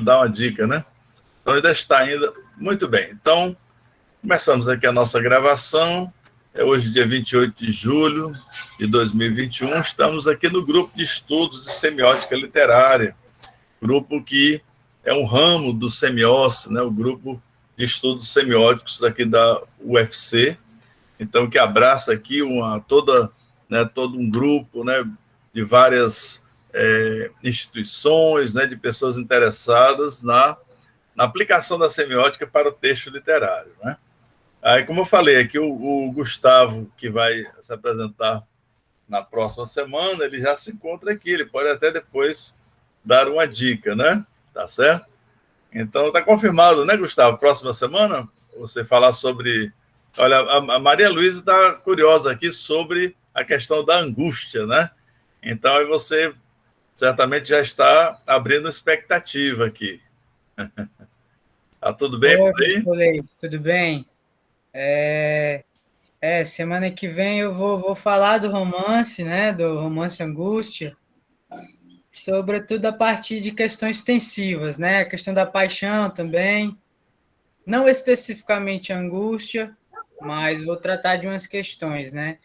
dar uma dica, né? Então, ainda está indo muito bem. Então, começamos aqui a nossa gravação. É hoje, dia 28 de julho de 2021. Estamos aqui no grupo de estudos de semiótica literária, grupo que é um ramo do semiócio, né? O grupo de estudos semióticos aqui da UFC. Então, que abraça aqui todo um grupo, né, de várias instituições, né, de pessoas interessadas na aplicação da semiótica para o texto literário, né? Aí, como eu falei aqui, o Gustavo, que vai se apresentar na próxima semana, ele já se encontra aqui, ele pode até depois dar uma dica, né? Tá certo? Então, está confirmado, né, Gustavo? Próxima semana, você falar sobre... Olha, a Maria Luísa está curiosa aqui sobre a questão da angústia, né? Então, aí você certamente já está abrindo expectativa aqui. Tá tudo bem por aí? Oi, tudo bem? Semana que vem eu vou falar do romance, né? Do romance Angústia, sobretudo a partir de questões extensivas, né? A questão da paixão também, não especificamente a angústia, mas vou tratar de umas questões, né?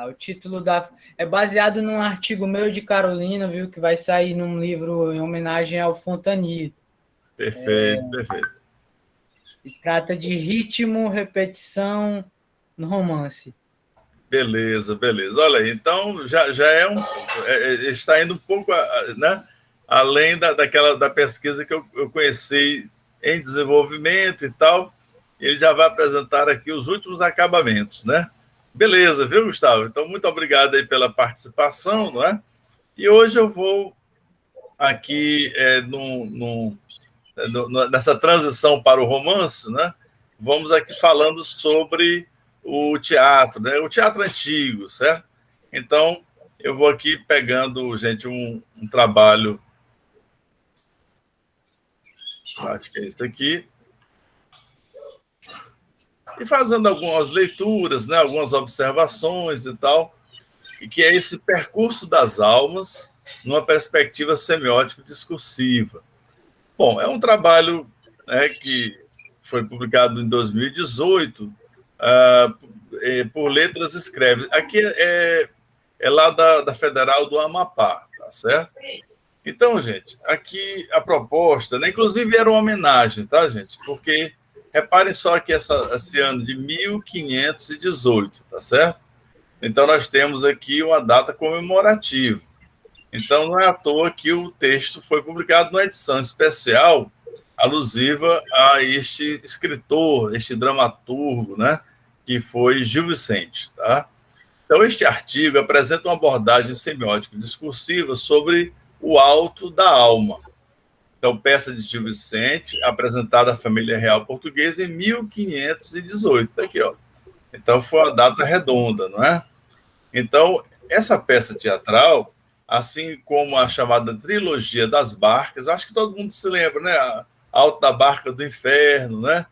O título é baseado num artigo meu de Carolina, viu? Que vai sair num livro em homenagem ao Fontanier. Perfeito, perfeito. E trata de ritmo, repetição no romance. Beleza, beleza. Olha aí, então já está indo um pouco, né, além da pesquisa que eu conheci em desenvolvimento e tal. Ele já vai apresentar aqui os últimos acabamentos, né? Beleza, viu, Gustavo? Então, muito obrigado aí pela participação, não é? E hoje eu vou aqui nessa transição para o romance, né? Vamos aqui falando sobre o teatro, né? O teatro antigo, certo? Então, eu vou aqui pegando, gente, um trabalho, acho que é isso aqui, e fazendo algumas leituras, né? Algumas observações e tal, e que é esse percurso das almas numa perspectiva semiótico-discursiva. Bom, é um trabalho, né, que foi publicado em 2018 por Letras Escreve. Aqui é lá da Federal do Amapá, tá certo? Então, gente, aqui a proposta, né, inclusive era uma homenagem, tá, gente? Porque reparem só que esse ano de 1518, tá certo? Então, nós temos aqui uma data comemorativa. Então, não é à toa que o texto foi publicado numa edição especial alusiva a este escritor, este dramaturgo, né, que foi Gil Vicente. Tá? Então, este artigo apresenta uma abordagem semiótica discursiva sobre o alto da alma. Então, peça de Gil Vicente, apresentada à família real portuguesa em 1518. Tá aqui, ó. Então, foi uma data redonda, não é? Então, essa peça teatral, assim como a chamada Trilogia das Barcas, acho que todo mundo se lembra, né? A Alto da Barca do Inferno, né?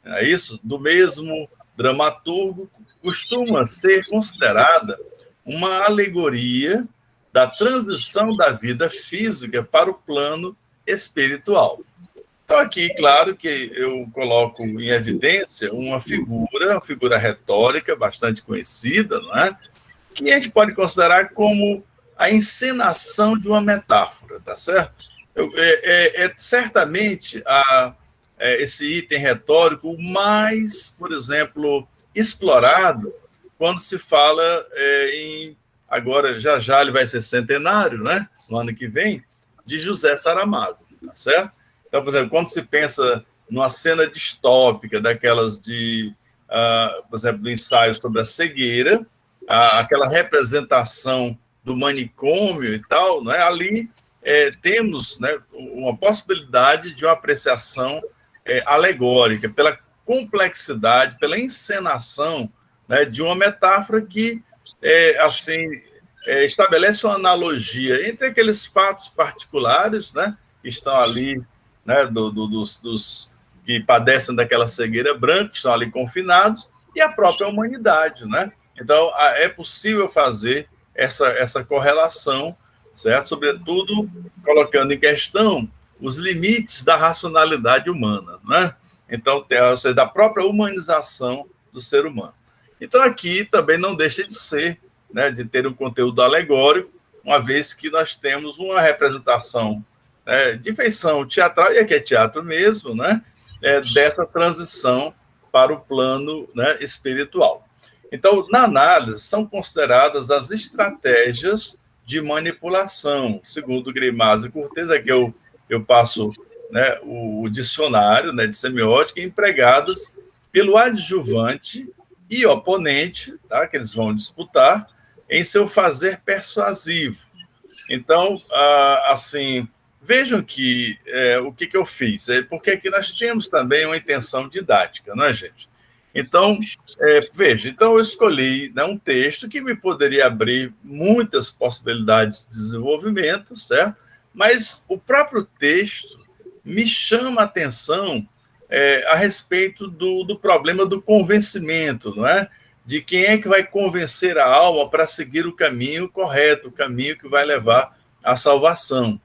É isso? Do mesmo dramaturgo, costuma ser considerada uma alegoria da transição da vida física para o plano espiritual. Então, aqui, claro que eu coloco em evidência uma figura retórica bastante conhecida, não é? Que a gente pode considerar como a encenação de uma metáfora, tá certo? Certamente esse item retórico mais, por exemplo, explorado quando se fala agora já ele vai ser centenário, né? No ano que vem, de José Saramago, tá certo? Então, por exemplo, quando se pensa numa cena distópica daquelas por exemplo, do ensaio sobre a cegueira, aquela representação do manicômio e tal, não é? Ali temos, né, uma possibilidade de uma apreciação alegórica, pela complexidade, pela encenação, né, de uma metáfora que estabelece uma analogia entre aqueles fatos particulares, né, que estão ali, né, dos que padecem daquela cegueira branca, que estão ali confinados, e a própria humanidade, né? Então, é possível fazer essa correlação, certo? Sobretudo colocando em questão os limites da racionalidade humana, né? Então, ou seja, da própria humanização do ser humano. Então, aqui também não deixa de ser, né, de ter um conteúdo alegórico, uma vez que nós temos uma representação, né, de feição teatral, e aqui é teatro mesmo, né, dessa transição para o plano, né, espiritual. Então, na análise, são consideradas as estratégias de manipulação, segundo Grimaz e Cortez, aqui eu passo, né, o dicionário, né, de semiótica, empregadas pelo adjuvante e oponente, tá, que eles vão disputar, em seu fazer persuasivo. Então, assim, vejam que o que eu fiz, porque aqui nós temos também uma intenção didática, não é, gente? Então, veja, então eu escolhi, né, um texto que me poderia abrir muitas possibilidades de desenvolvimento, certo? Mas o próprio texto me chama a atenção a respeito do problema do convencimento, não é? De quem é que vai convencer a alma para seguir o caminho correto, o caminho que vai levar à salvação.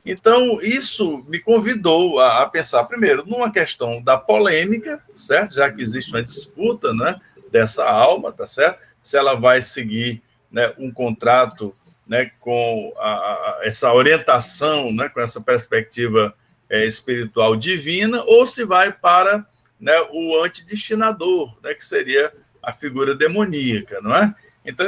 Então, isso me convidou a pensar, primeiro, numa questão da polêmica, certo? Já que existe uma disputa, né, dessa alma, tá certo? Se ela vai seguir, né, um contrato, né, com essa orientação, né, com essa perspectiva espiritual divina, ou se vai para, né, o antidestinador, né, que seria a figura demoníaca, não é? Então,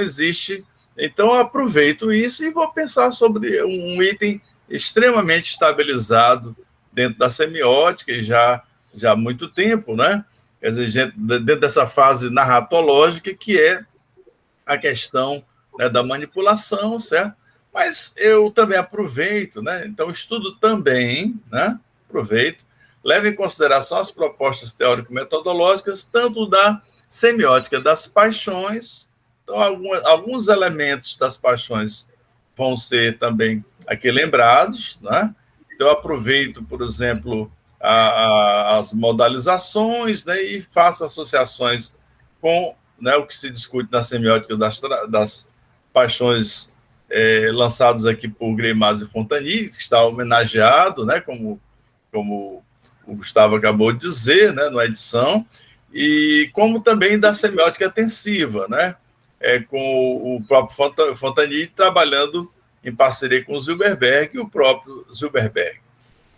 Então, eu aproveito isso e vou pensar sobre um item extremamente estabilizado dentro da semiótica e já há muito tempo, né? Quer dizer, dentro dessa fase narratológica, que é a questão, né, da manipulação, certo? Mas eu também aproveito, né? Então, estudo também, né? Aproveito, levo em consideração as propostas teórico-metodológicas, tanto da semiótica das paixões, então, alguns elementos das paixões vão ser também aqui lembrados, né? Então, eu aproveito, por exemplo, as modalizações, né, e faço associações com, né, o que se discute na semiótica das paixões lançadas aqui por Greimas e Fontani, que está homenageado, né, como o Gustavo acabou de dizer, né, na edição, e como também da semiótica atensiva, né, com o próprio Fontani trabalhando em parceria com o Zilberberg e o próprio Zilberberg.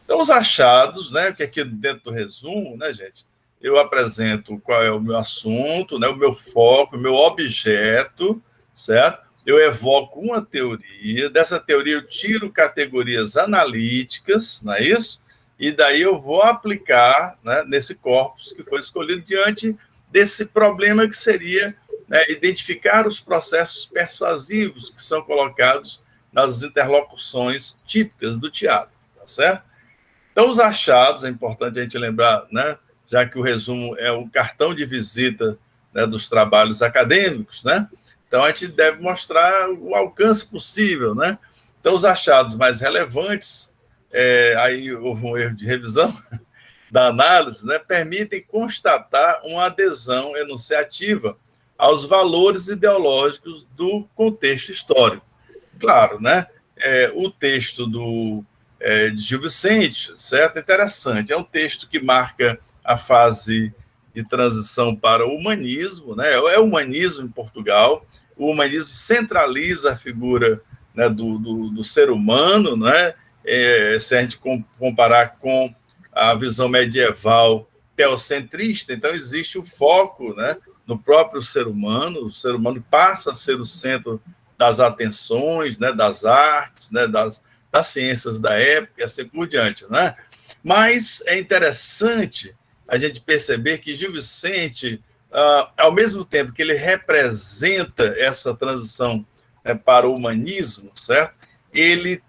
Então, os achados, né, que aqui dentro do resumo, né, gente, eu apresento qual é o meu assunto, né, o meu foco, o meu objeto, certo? Eu evoco uma teoria, dessa teoria eu tiro categorias analíticas, não é isso? E daí eu vou aplicar, né, nesse corpus que foi escolhido diante desse problema que seria, né, identificar os processos persuasivos que são colocados nas interlocuções típicas do teatro, tá certo? Então, os achados, é importante a gente lembrar, né, já que o resumo é o cartão de visita, né, dos trabalhos acadêmicos, né? Então, a gente deve mostrar o alcance possível, né? Então, os achados mais relevantes, aí houve um erro de revisão da análise, né, permitem constatar uma adesão enunciativa aos valores ideológicos do contexto histórico. Claro, né? O texto de Gil Vicente, certo? Interessante. É um texto que marca a fase de transição para o humanismo, né? É o humanismo em Portugal. O humanismo centraliza a figura, né, do ser humano, né? Se a gente comparar com a visão medieval teocentrista, então existe o foco, né, no próprio ser humano. O ser humano passa a ser o centro das atenções, né, das artes, né, das ciências da época e assim por diante, né? Mas é interessante a gente perceber que Gil Vicente, ao mesmo tempo que ele representa essa transição, né, para o humanismo, certo? Ele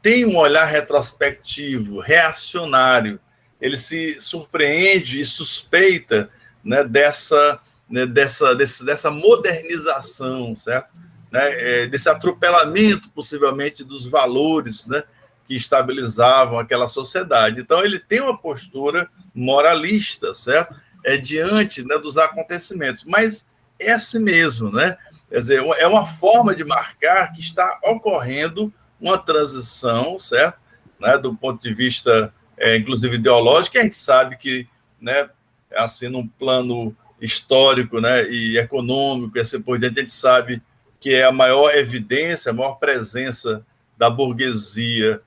tem um olhar retrospectivo, reacionário. Ele se surpreende e suspeita, né, dessa modernização, certo? Né, desse atropelamento, possivelmente, dos valores, né, que estabilizavam aquela sociedade. Então, ele tem uma postura moralista, certo? Diante, né, dos acontecimentos. Mas é assim mesmo, né? Quer dizer, é uma forma de marcar que está ocorrendo uma transição, certo? né, do ponto de vista, inclusive, ideológico, e a gente sabe que, né, assim, num plano histórico, né, e econômico, e assim por diante, a gente sabe que é a maior evidência, a maior presença da burguesia,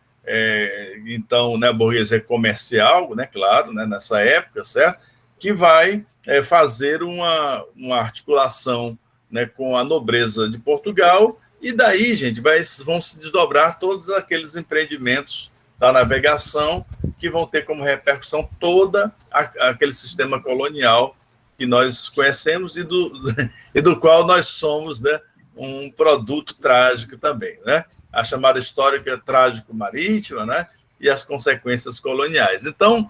então, né, a burguesia comercial, né, claro, né, nessa época, certo? Que vai fazer uma articulação, né, com a nobreza de Portugal, e daí, gente, vão se desdobrar todos aqueles empreendimentos da navegação que vão ter como repercussão toda aquele sistema colonial que nós conhecemos e do qual nós somos, né, um produto trágico também, né? A chamada história trágico-marítima, né? E as consequências coloniais. Então,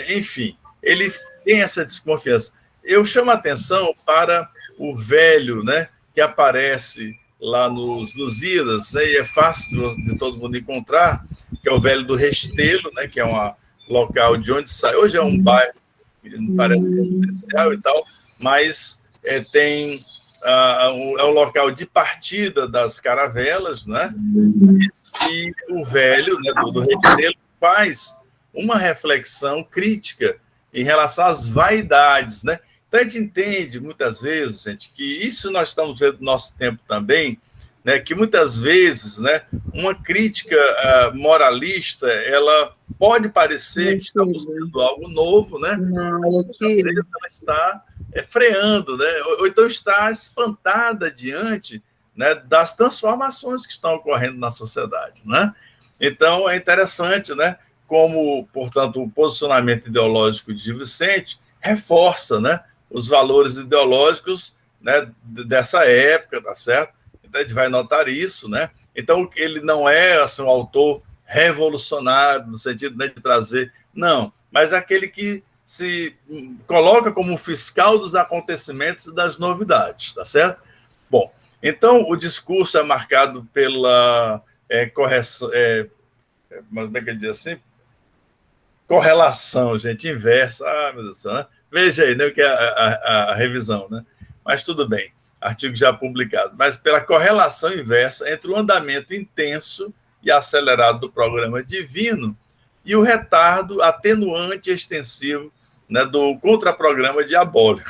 enfim, ele tem essa desconfiança. Eu chamo a atenção para o velho, né? Que aparece lá nos Lusíadas, né? E é fácil de todo mundo encontrar, que é o velho do Restelo, né? Que é um local de onde sai. Hoje é um bairro, parece residencial e tal, mas tem é um local de partida das caravelas, né? E o velho, né, do Restelo faz uma reflexão crítica em relação às vaidades, né? Então a gente entende muitas vezes, gente, que isso nós estamos vendo no nosso tempo também, né? Que muitas vezes, né, uma crítica moralista, ela pode parecer que está buscando algo novo, né? Muitas vezes ela está freando, né? Ou então está espantada diante, né, das transformações que estão ocorrendo na sociedade, né? Então é interessante, né, como, portanto, o posicionamento ideológico de Gil Vicente reforça, né, os valores ideológicos, né, dessa época, tá certo? Então a gente vai notar isso, né? Então ele não é assim, um autor revolucionário no sentido, né, de trazer, não, mas aquele que se coloca como fiscal dos acontecimentos e das novidades, tá certo? Bom, então o discurso é marcado pela correção, como é que eu diz assim? Correlação, gente, inversa. Meu Deus do céu, né? Veja aí, né, o que é a revisão, né? Mas tudo bem, artigo já publicado. Mas pela correlação inversa entre o andamento intenso e acelerado do programa divino e o retardo atenuante e extensivo, né, do contraprograma diabólico.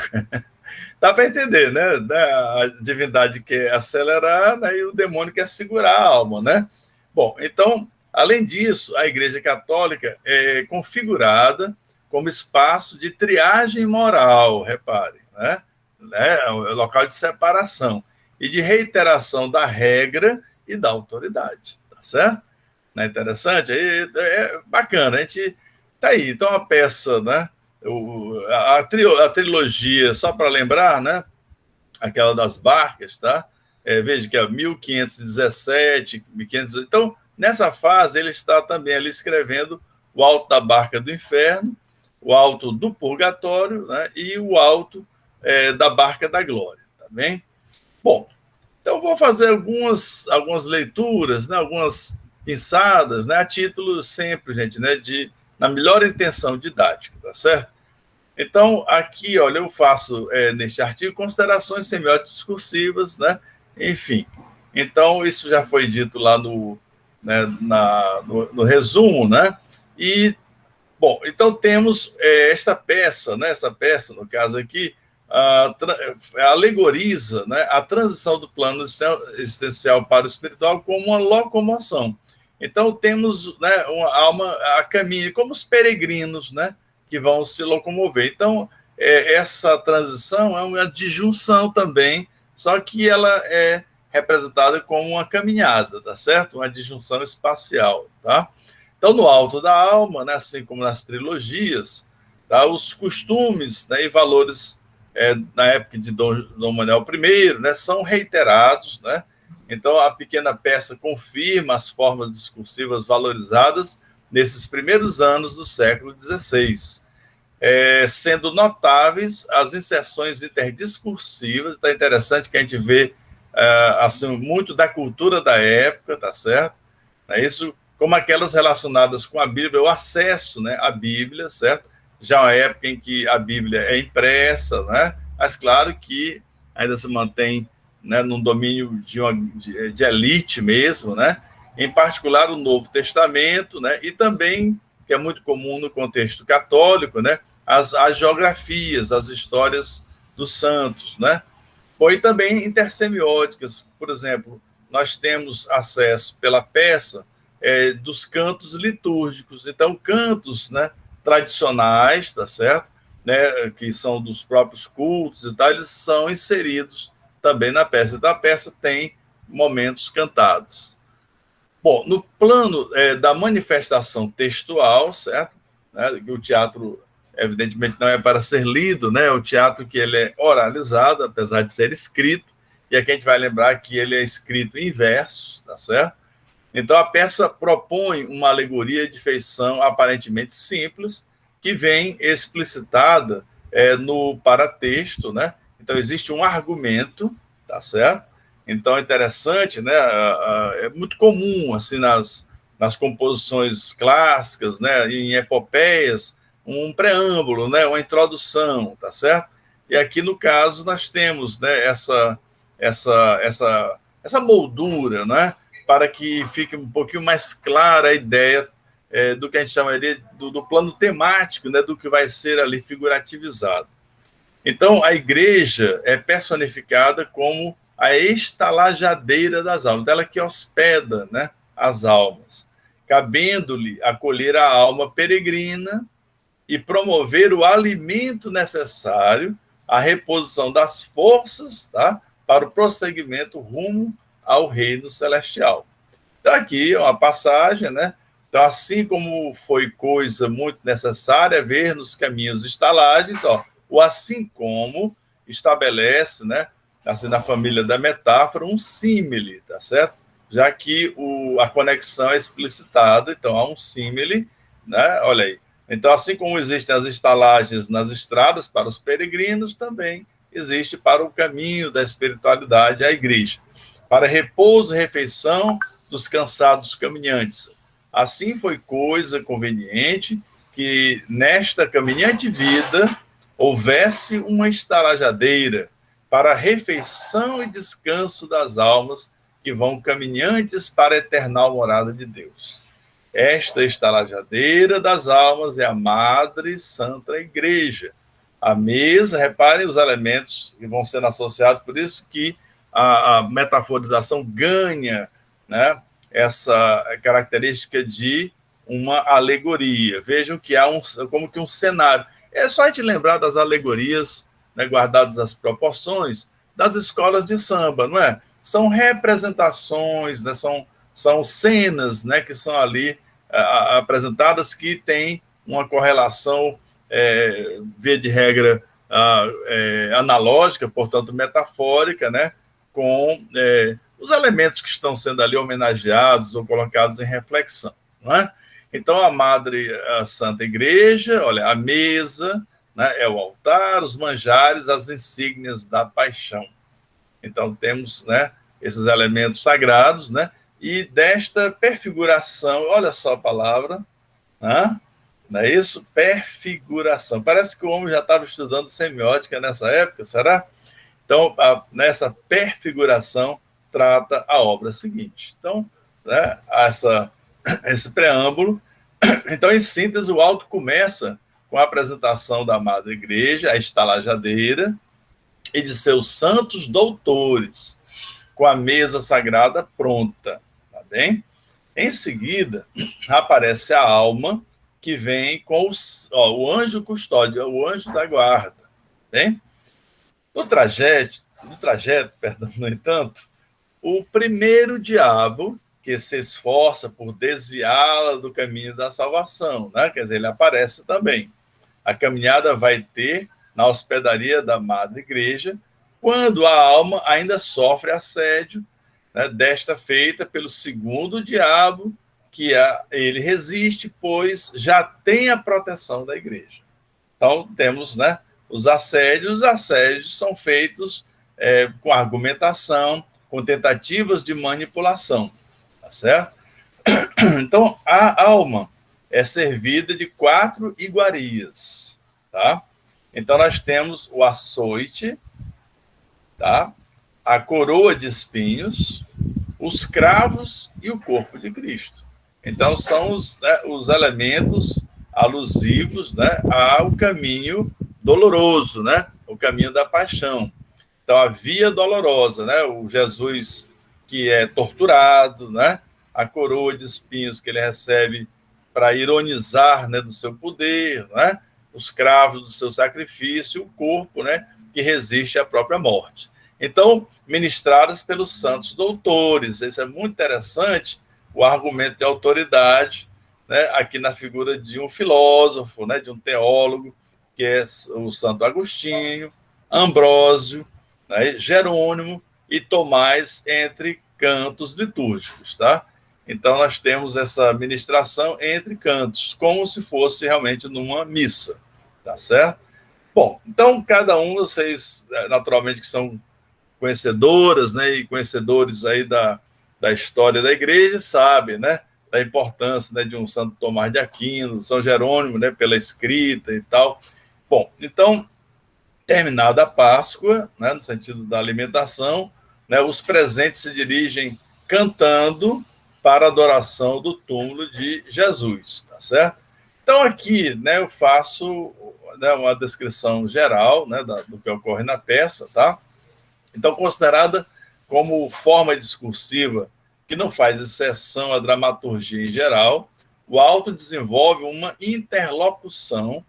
Dá para entender, né? A divindade quer acelerar, né, e o demônio quer segurar a alma, né? Bom, então, além disso, a Igreja Católica é configurada como espaço de triagem moral, repare, né? É local de separação e de reiteração da regra e da autoridade, tá certo? Não é interessante? É bacana, a gente tá aí. Então, a peça, né? A trilogia, só para lembrar, né? Aquela das barcas, tá? Veja que é 1517, 1500. Então, nessa fase, ele está também ali escrevendo o Alto da Barca do Inferno, o Alto do Purgatório, né? E o Alto da Barca da Glória, tá bem? Bom, então vou fazer algumas leituras, né? Algumas pinçadas, né? A título sempre, gente, né? Na melhor intenção didática, tá certo? Então, aqui, olha, eu faço neste artigo considerações semióticas discursivas, né? Enfim, então isso já foi dito lá no resumo, né? E, bom, então temos esta peça, né? Essa peça, no caso aqui, alegoriza, né, a transição do plano existencial para o espiritual como uma locomoção. Então, temos, né, uma alma a caminho, como os peregrinos, né, que vão se locomover. Então, essa transição é uma disjunção também, só que ela é representada como uma caminhada, tá certo? Uma disjunção espacial, tá? Então, no alto da alma, né, assim como nas trilogias, tá, os costumes, né, e valores na época de Dom Manuel I, né, são reiterados, né? Então, a pequena peça confirma as formas discursivas valorizadas nesses primeiros anos do século XVI, sendo notáveis as inserções interdiscursivas. Tá interessante que a gente vê assim, muito da cultura da época, tá certo? Isso, como aquelas relacionadas com a Bíblia, o acesso, né, à Bíblia, certo? Já uma época em que a Bíblia é impressa, né? Mas claro que ainda se mantém, né, num domínio de elite mesmo, né? em particular o Novo Testamento, né? E também, que é muito comum no contexto católico, né? As geografias, as histórias dos santos, né? E também intersemióticas, por exemplo, nós temos acesso pela peça dos cantos litúrgicos, então cantos, né, tradicionais, tá certo? Né, que são dos próprios cultos e tal, eles são inseridos também na peça. Então a peça tem momentos cantados. Bom, no plano da manifestação textual, certo? Né, o teatro, evidentemente, não é para ser lido, né? O teatro que ele é oralizado, apesar de ser escrito, e aqui a gente vai lembrar que ele é escrito em versos, tá certo? Então, a peça propõe uma alegoria de feição aparentemente simples, que vem explicitada no paratexto, né? Então, existe um argumento, tá certo? Então, é interessante, né? É muito comum, assim, nas composições clássicas, né? Em epopeias, um preâmbulo, né? Uma introdução, tá certo? E aqui, no caso, nós temos, né, essa moldura, né? Para que fique um pouquinho mais clara a ideia do que a gente chamaria do plano temático, né? Do que vai ser ali figurativizado. Então, a igreja é personificada como a estalajadeira das almas, dela que hospeda, né, as almas, cabendo-lhe acolher a alma peregrina e promover o alimento necessário à reposição das forças, tá, para o prosseguimento rumo ao reino celestial. Então, aqui é uma passagem, né? Então, assim como foi coisa muito necessária ver nos caminhos estalagens, ó, o assim como estabelece, né, assim, na família da metáfora, um símile, tá certo? Já que a conexão é explicitada, então há um símile, né? Olha aí. Então, assim como existem as estalagens nas estradas para os peregrinos, também existe para o caminho da espiritualidade a igreja, para repouso e refeição dos cansados caminhantes. Assim foi coisa conveniente que nesta caminhante vida houvesse uma estalajadeira para a refeição e descanso das almas que vão caminhantes para a eternal morada de Deus. Esta estalajadeira das almas é a Madre Santa Igreja. A mesa, reparem os elementos que vão sendo associados, por isso que a metaforização ganha, né, essa característica de uma alegoria. Vejam que há como que um cenário. É só a gente lembrar das alegorias, né, guardadas as proporções, das escolas de samba, não é? São representações, né, são cenas, né, que são ali apresentadas que têm uma correlação, via de regra, analógica, portanto, metafórica, né, com os elementos que estão sendo ali homenageados ou colocados em reflexão, não é? Então, a Santa Igreja, olha, a mesa, né, é o altar, os manjares, as insígnias da paixão. Então, temos, né, esses elementos sagrados, né, e desta perfiguração, olha só a palavra, né, não é isso? Perfiguração. Parece que o homem já estava estudando semiótica nessa época, será? Então, nessa perfiguração, trata a obra seguinte. Então, né, esse preâmbulo. Então, em síntese, o auto começa com a apresentação da Madre Igreja, a estalajadeira, e de seus santos doutores, com a mesa sagrada pronta, tá bem? Em seguida, aparece a alma, que vem com o anjo custódio, o anjo da guarda, tá bem? No trajeto, perdão, no entanto, o primeiro diabo que se esforça por desviá-la do caminho da salvação, né? Quer dizer, ele aparece também. A caminhada vai ter na hospedaria da Madre Igreja, quando a alma ainda sofre assédio, né, desta feita pelo segundo diabo, que ele resiste, pois já tem a proteção da igreja. Então, temos, né, os assédios são feitos com argumentação, com tentativas de manipulação, tá certo? Então, a alma é servida de 4 iguarias, tá? Então, nós temos o açoite, tá? A coroa de espinhos, os cravos e o corpo de Cristo. Então, são os elementos alusivos, né, ao caminho doloroso, né, o caminho da paixão. Então, a via dolorosa, né, o Jesus que é torturado, né, a coroa de espinhos que ele recebe para ironizar, né, do seu poder, né, os cravos do seu sacrifício, o corpo, né, que resiste à própria morte. Então, ministradas pelos santos doutores. Isso é muito interessante, o argumento de autoridade, né, aqui na figura de um filósofo, né, de um teólogo, que é o Santo Agostinho, Ambrósio, né, Jerônimo e Tomás, entre cantos litúrgicos, tá? Então, nós temos essa ministração entre cantos, como se fosse realmente numa missa, tá certo? Bom, então, cada um, vocês, naturalmente, que são conhecedoras, né, e conhecedores aí da história da igreja, sabem, né, da importância, né, de um Santo Tomás de Aquino, São Jerônimo, né, pela escrita e tal. Bom, então, terminada a Páscoa, né, no sentido da alimentação, né, os presentes se dirigem cantando para a adoração do túmulo de Jesus, tá certo? Então, aqui, né, eu faço, né, uma descrição geral, né, do que ocorre na peça, tá? Então, considerada como forma discursiva que não faz exceção à dramaturgia em geral, o auto desenvolve uma interlocução,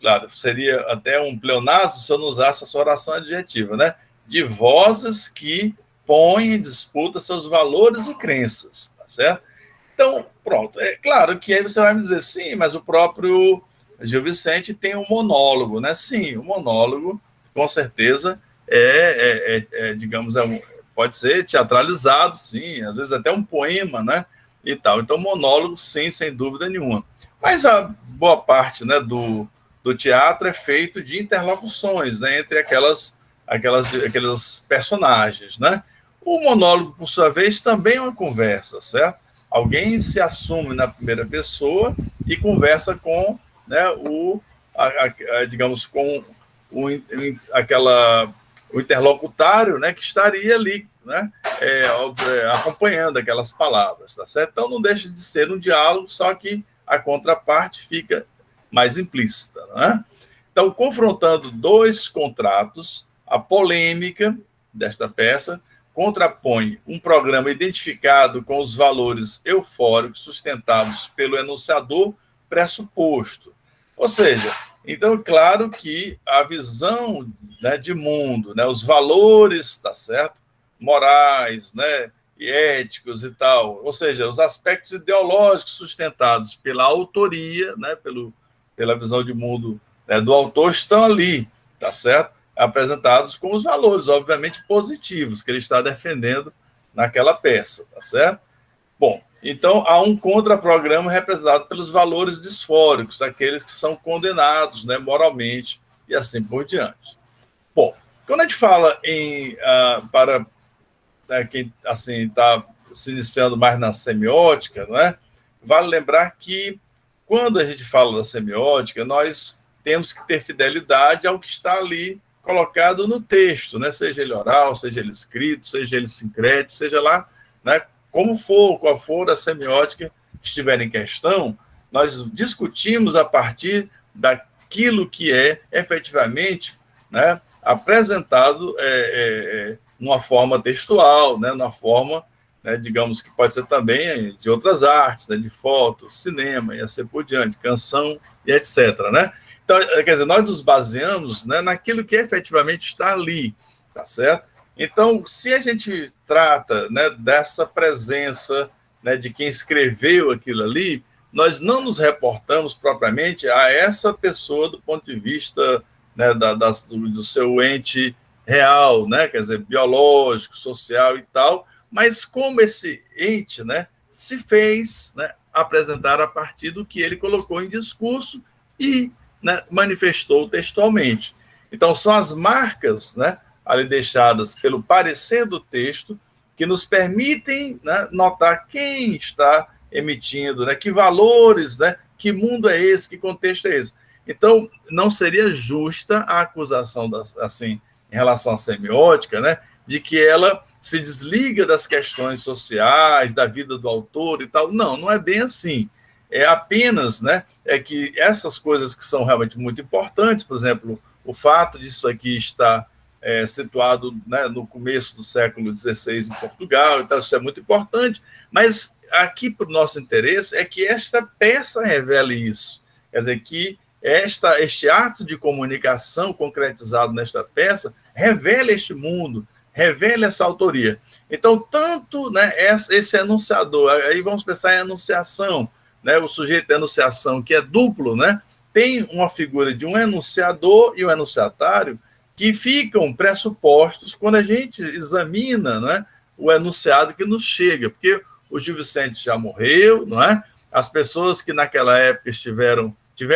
claro, seria até um pleonasmo se eu não usasse essa oração adjetiva, né? De vozes que põem em disputa seus valores e crenças, tá certo? Então, pronto. É claro que aí você vai me dizer, sim, mas o próprio Gil Vicente tem um monólogo, né? Sim, o monólogo, com certeza, digamos, pode ser teatralizado, sim, às vezes até um poema, né? E tal. Então, monólogo, sim, sem dúvida nenhuma. Mas a boa parte, né, do teatro é feito de interlocuções, né, entre aqueles personagens, né? O monólogo, por sua vez, também é uma conversa, certo? Alguém se assume na primeira pessoa e conversa com, né, digamos, com o interlocutário, né, que estaria ali, né, acompanhando aquelas palavras, tá certo? Então, não deixa de ser um diálogo, só que a contraparte fica mais implícita, né? Então, confrontando dois contratos, a polêmica desta peça contrapõe um programa identificado com os valores eufóricos sustentados pelo enunciador pressuposto. Ou seja, então, claro que a visão, né, de mundo, né, os valores, tá certo? Morais, né, e éticos e tal, ou seja, os aspectos ideológicos sustentados pela autoria, né, pela visão de mundo, né, do autor, estão ali, tá certo? Apresentados com os valores, obviamente, positivos que ele está defendendo naquela peça, tá certo? Bom, então há um contraprograma representado pelos valores disfóricos, aqueles que são condenados, né, moralmente e assim por diante. Bom, quando a gente fala para quem assim está se iniciando mais na semiótica, não é? Vale lembrar que quando a gente fala da semiótica, nós temos que ter fidelidade ao que está ali colocado no texto, né? Seja ele oral, seja ele escrito, seja ele sincrético, seja lá, né, como for, qual for a semiótica que estiver em questão, nós discutimos a partir daquilo que é efetivamente, né, apresentado numa forma textual, né, numa forma, né, digamos que pode ser também de outras artes, né, de foto, cinema e assim por diante, canção e etc., né? Então, quer dizer, nós nos baseamos, né, naquilo que efetivamente está ali, tá certo? Então, se a gente trata, né, dessa presença, né, de quem escreveu aquilo ali, nós não nos reportamos propriamente a essa pessoa do ponto de vista, né, do seu ente real, né, quer dizer, biológico, social e tal, mas como esse ente, né, se fez, né, apresentar a partir do que ele colocou em discurso e, né, manifestou textualmente. Então, são as marcas, né, ali deixadas pelo parecer do texto que nos permitem, né, notar quem está emitindo, né, que valores, né, que mundo é esse, que contexto é esse. Então, não seria justa a acusação, assim, em relação à semiótica, né, de que ela se desliga das questões sociais, da vida do autor e tal. Não, não é bem assim. É apenas, né, é que essas coisas que são realmente muito importantes, por exemplo, o fato disso aqui estar situado, né, no começo do século XVI em Portugal, então isso é muito importante, mas aqui para o nosso interesse é que esta peça revele isso, quer dizer, que este ato de comunicação concretizado nesta peça revela este mundo, revela essa autoria. Então, tanto, né, esse enunciador, aí vamos pensar em enunciação, né, o sujeito de enunciação, que é duplo, né, tem uma figura de um enunciador e um enunciatário que ficam pressupostos quando a gente examina, né, o enunciado que nos chega, porque o Gil Vicente já morreu, não é? As pessoas que naquela época tiveram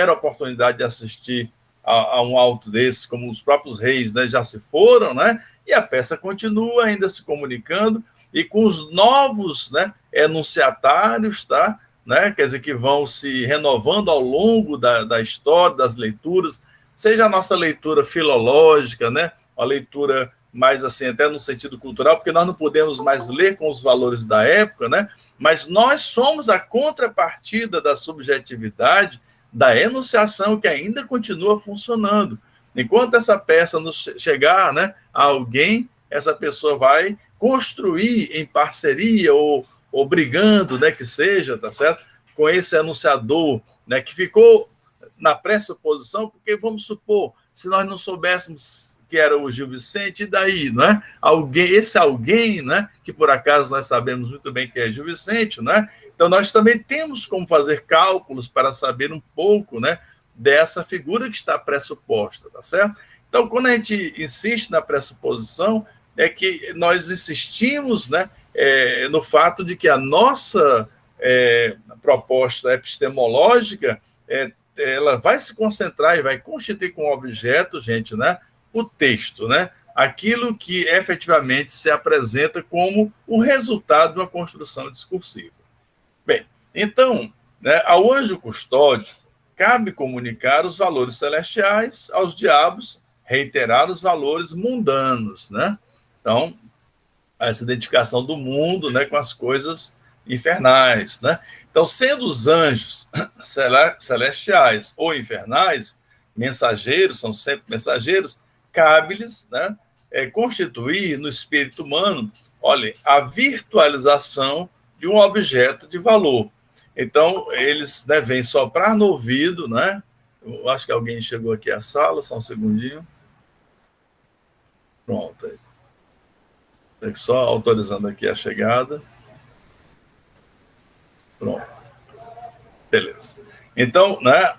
a oportunidade de assistir a um auto desses, como os próprios reis, né, já se foram, né? E a peça continua ainda se comunicando e com os novos, né, enunciatários, tá? Né? Quer dizer, que vão se renovando ao longo da história, das leituras, seja a nossa leitura filológica, né? Uma leitura mais assim, até no sentido cultural, porque nós não podemos mais ler com os valores da época, né? Mas nós somos a contrapartida da subjetividade, da enunciação, que ainda continua funcionando. Enquanto essa peça nos chegar, né, a alguém, essa pessoa vai construir em parceria ou brigando, né, que seja, tá certo? Com esse enunciador, né, que ficou na pressuposição, porque vamos supor, se nós não soubéssemos que era o Gil Vicente, e daí, né? Esse alguém, né, que por acaso nós sabemos muito bem que é Gil Vicente, né? Então nós também temos como fazer cálculos para saber um pouco, né, dessa figura que está pressuposta, tá certo? Então, quando a gente insiste na pressuposição, é que nós insistimos, né, no fato de que a nossa proposta epistemológica ela vai se concentrar e vai constituir como objeto, gente, né, o texto, né, aquilo que efetivamente se apresenta como o resultado de uma construção discursiva. Bem, então, né, ao anjo custódio cabe comunicar os valores celestiais, aos diabos reiterar os valores mundanos, né? Então, essa identificação do mundo, né, com as coisas infernais, né? Então, sendo os anjos celestiais ou infernais, mensageiros, são sempre mensageiros, cabe-lhes, né, constituir no espírito humano, olha, a virtualização de um objeto de valor. Então, eles, né, vêm soprar no ouvido, né? Eu acho que alguém chegou aqui à sala, só um segundinho. Pronto. Só autorizando aqui a chegada. Pronto. Beleza. Então, né,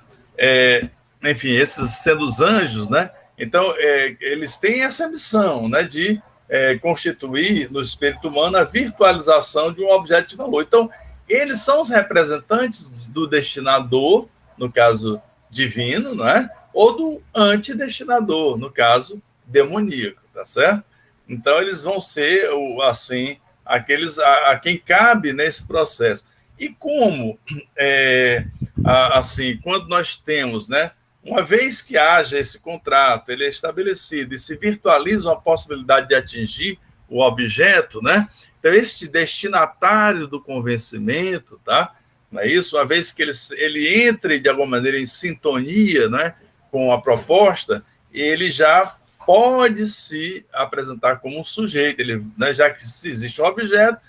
enfim, esses sendo os anjos, né? Então, eles têm essa missão, né, de constituir no espírito humano a virtualização de um objeto de valor. Então, eles são os representantes do destinador, no caso divino, não é? Ou do antidestinador, no caso demoníaco, tá certo? Então, eles vão ser, assim, aqueles a quem cabe nesse processo. E como, assim, quando nós temos, né, uma vez que haja esse contrato, ele é estabelecido e se virtualiza uma possibilidade de atingir o objeto, né? Então, este destinatário do convencimento, tá? Não é isso? Uma vez que ele entre, de alguma maneira, em sintonia, né, com a proposta, ele já pode se apresentar como um sujeito. Ele, né, já que se existe um objeto,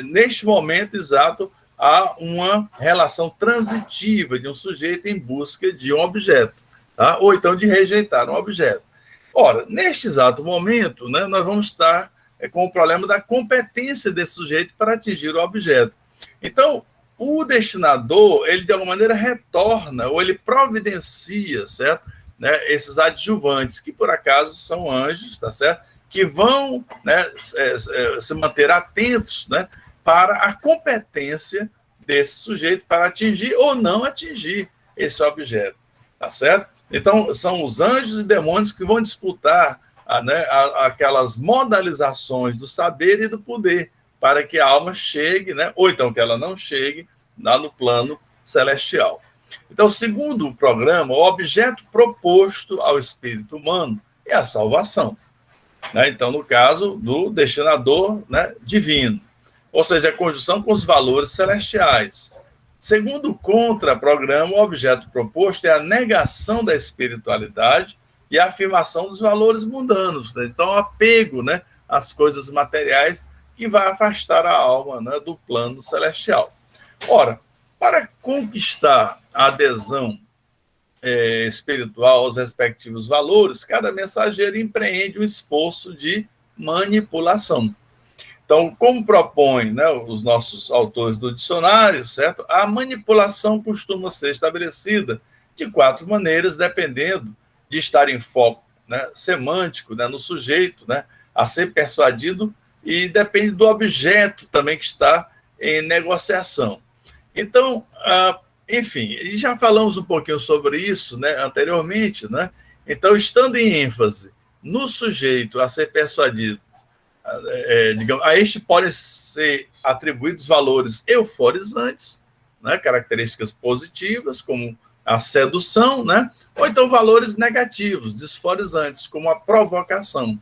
neste momento exato, há uma relação transitiva de um sujeito em busca de um objeto, tá? Ou então de rejeitar um objeto. Ora, neste exato momento, né, nós vamos estar com o problema da competência desse sujeito para atingir o objeto. Então, o destinador, ele de alguma maneira retorna, ou ele providencia, certo? Né, esses adjuvantes, que por acaso são anjos, tá certo? Que vão, né, se manter atentos, né, para a competência desse sujeito para atingir ou não atingir esse objeto, tá certo? Então, são os anjos e demônios que vão disputar aquelas modalizações do saber e do poder, para que a alma chegue, né, ou então que ela não chegue lá no plano celestial. Então, segundo o programa, o objeto proposto ao espírito humano é a salvação. né? Então, no caso do destinador, né, divino, ou seja, a conjunção com os valores celestiais. Segundo o contraprograma, o objeto proposto é a negação da espiritualidade e a afirmação dos valores mundanos, né? Então, o apego, né, às coisas materiais que vai afastar a alma, né, do plano celestial. Ora, para conquistar a adesão espiritual aos respectivos valores, cada mensageiro empreende um esforço de manipulação. Então, como propõem, né, os nossos autores do dicionário, certo? A manipulação costuma ser estabelecida de 4 maneiras, dependendo de estar em foco, né, semântico, né, no sujeito, né, a ser persuadido, e depende do objeto também que está em negociação. Então, enfim, já falamos um pouquinho sobre isso, né, anteriormente, né? Então, estando em ênfase no sujeito a ser persuadido, digamos, a este podem ser atribuídos valores euforizantes, né, características positivas, como a sedução, né, ou então valores negativos, desforizantes, como a provocação.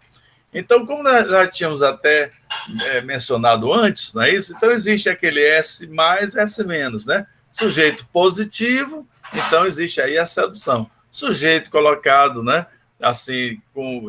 Então, como nós já tínhamos até mencionado antes, não é isso? Então, existe aquele S mais, S menos, né? Sujeito positivo, então existe aí a sedução. Sujeito colocado, né, assim,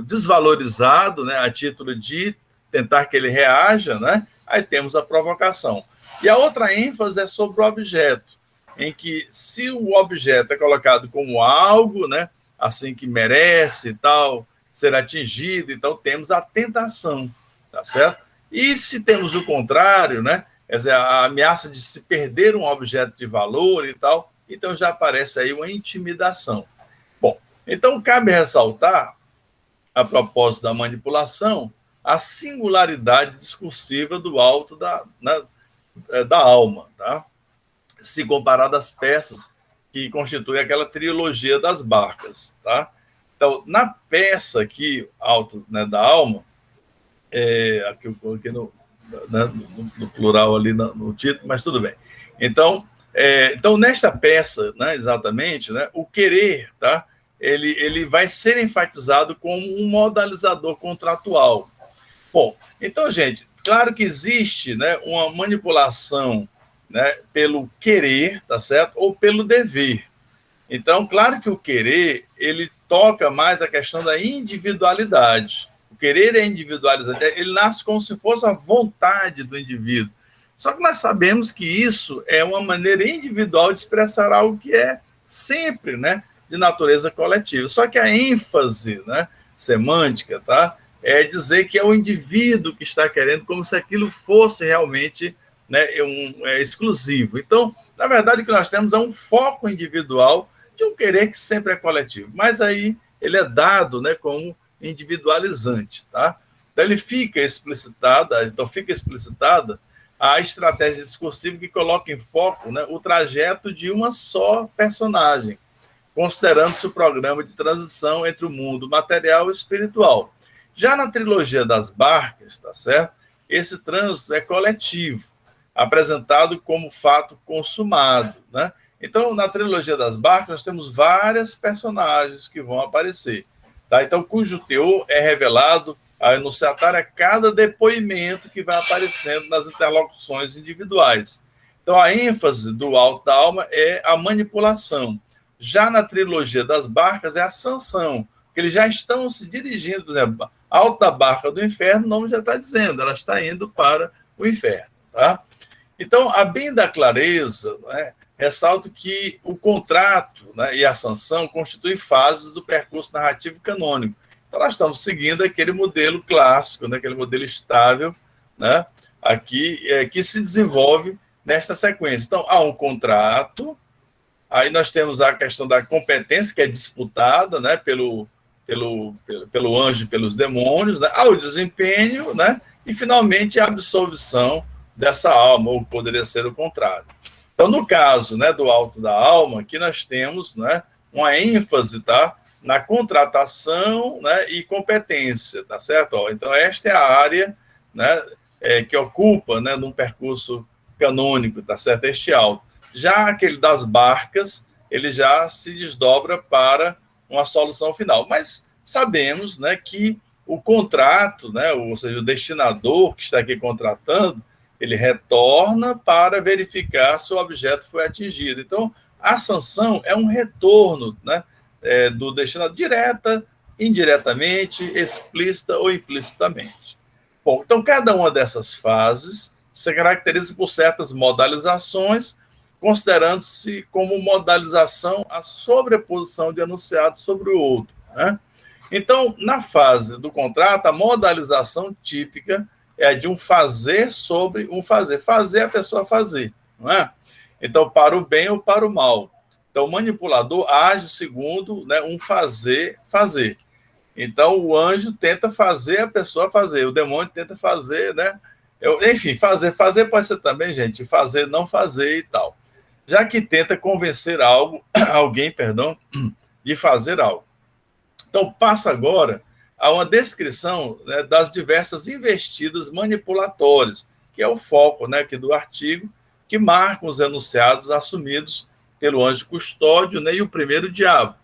desvalorizado, né, a título de tentar que ele reaja, né? Aí temos a provocação. E a outra ênfase é sobre o objeto, em que se o objeto é colocado como algo, né, assim que merece e tal, ser atingido, então temos a tentação, tá certo? E se temos o contrário, né, quer dizer, a ameaça de se perder um objeto de valor e tal, então já aparece aí uma intimidação. Bom, então cabe ressaltar, a propósito da manipulação, a singularidade discursiva do alto da alma, tá? Se comparado às peças que constituem aquela trilogia das barcas, tá? Então, na peça aqui, Alto, né, da Alma, aqui eu coloquei no plural ali no título, mas tudo bem. Então, nesta peça, né, exatamente, né, o querer, tá, ele vai ser enfatizado como um modalizador contratual. Bom, então, gente, claro que existe, né, uma manipulação, né, pelo querer, tá certo? Ou pelo dever. Então, claro que o querer, ele toca mais a questão da individualidade. O querer é individualizado, ele nasce como se fosse a vontade do indivíduo. Só que nós sabemos que isso é uma maneira individual de expressar algo que é sempre, né, de natureza coletiva. Só que a ênfase, né, semântica, tá, é dizer que é o indivíduo que está querendo, como se aquilo fosse realmente, né, exclusivo. Então, na verdade, o que nós temos é um foco individual de um querer que sempre é coletivo. Mas aí ele é dado, né, como individualizante, tá? Então, fica explicitada a estratégia discursiva que coloca em foco, né, o trajeto de uma só personagem, considerando-se o programa de transição entre o mundo material e espiritual. Já na trilogia das barcas, tá certo? Esse trânsito é coletivo, apresentado como fato consumado, né? Então, na trilogia das barcas, nós temos várias personagens que vão aparecer, tá? Então, cujo teor é revelado ao enunciatário a cada depoimento que vai aparecendo nas interlocuções individuais. Então, a ênfase do Alto da Alma é a manipulação. Já na trilogia das barcas é a sanção, que eles já estão se dirigindo, por exemplo, a alta barca do inferno, o nome já está dizendo, ela está indo para o inferno, tá? Então, a bem da clareza, né, ressalto que o contrato, né, e a sanção constituem fases do percurso narrativo canônico. Então, nós estamos seguindo aquele modelo clássico, né, aquele modelo estável, né, aqui, que se desenvolve nesta sequência. Então, há um contrato, aí nós temos a questão da competência, que é disputada, né, pelo anjo e pelos demônios, né, há o desempenho, né, e, finalmente, a absolvição dessa alma, ou poderia ser o contrário. Então, no caso, né, do Alto da Alma, aqui nós temos, né, uma ênfase, tá, na contratação, né, e competência, tá certo? Então, esta é a área, né, que ocupa, né, num percurso canônico, tá certo? Este alto. Já aquele das barcas, ele já se desdobra para uma solução final. Mas sabemos, né, que o contrato, né, ou seja, o destinador que está aqui contratando, ele retorna para verificar se o objeto foi atingido. Então, a sanção é um retorno, né, do destinador, direta, indiretamente, explícita ou implicitamente. Bom, então, cada uma dessas fases se caracteriza por certas modalizações, considerando-se como modalização a sobreposição de enunciado sobre o outro, né? Então, na fase do contrato, a modalização típica é a de um fazer sobre um fazer. Fazer a pessoa fazer, não é? Então, para o bem ou para o mal. Então, o manipulador age segundo, né, um fazer. Então, o anjo tenta fazer a pessoa fazer, o demônio tenta fazer, né? Enfim, fazer pode ser também, gente, fazer, não fazer e tal. Já que tenta convencer alguém, de fazer algo. Então, passa agora a uma descrição, né, das diversas investidas manipulatórias, que é o foco, né, aqui do artigo, que marcam os enunciados assumidos pelo anjo custódio, né, e o primeiro diabo.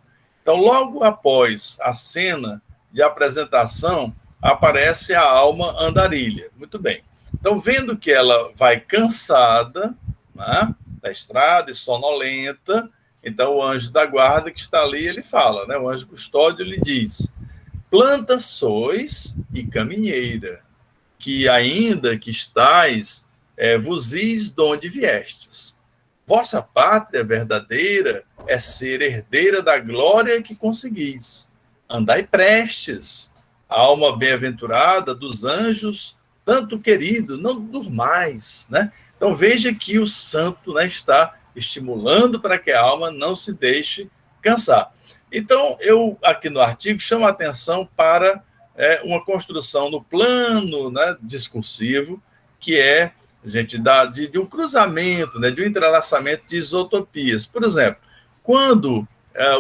Então, logo após a cena de apresentação, aparece a alma andarilha. Muito bem. Então, vendo que ela vai cansada, né, da estrada e sonolenta, então o anjo da guarda que está ali, ele fala, né, o anjo custódio lhe diz: planta sois e caminheira, que ainda que estais, vos is de onde viestes. Vossa pátria verdadeira é ser herdeira da glória que conseguis. Andai prestes, alma bem-aventurada dos anjos, tanto querido, não durmais, né? Então veja que o santo, né, está estimulando para que a alma não se deixe cansar. Então, eu aqui no artigo chamo a atenção para uma construção no plano, né, discursivo, que é, gente, de um cruzamento, né, de um entrelaçamento de isotopias. Por exemplo, quando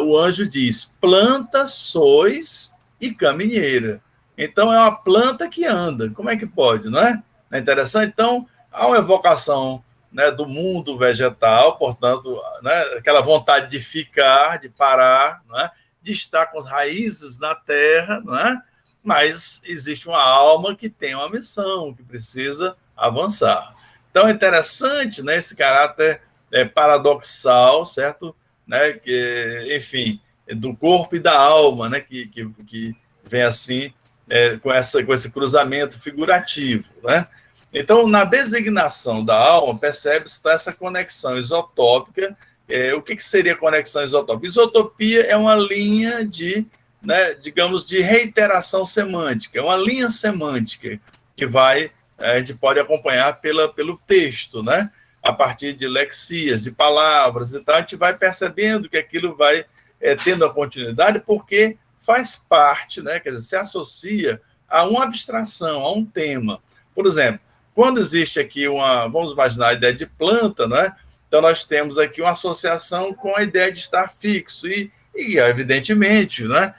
o anjo diz, planta sois e caminheira. Então, é uma planta que anda. Como é que pode, não é? Não é interessante? Então, há uma evocação, né, do mundo vegetal, portanto, né, aquela vontade de ficar, de parar, não é? De estar com as raízes na terra, não é? Mas existe uma alma que tem uma missão, que precisa avançar. Então, é interessante, né, esse caráter paradoxal, certo? Né, que, enfim, do corpo e da alma, né, que vem assim, com esse cruzamento figurativo, né? Então, na designação da alma, percebe-se essa conexão isotópica. O que seria conexão isotópica? Isotopia é uma linha de, né, digamos, de reiteração semântica, é uma linha semântica que a gente pode acompanhar pelo texto, né? A partir de lexias, de palavras e tal, a gente vai percebendo que aquilo vai tendo a continuidade, porque faz parte, né? Quer dizer, se associa a uma abstração, a um tema. Por exemplo, quando existe aqui vamos imaginar a ideia de planta, né? Então nós temos aqui uma associação com a ideia de estar fixo e evidentemente, né,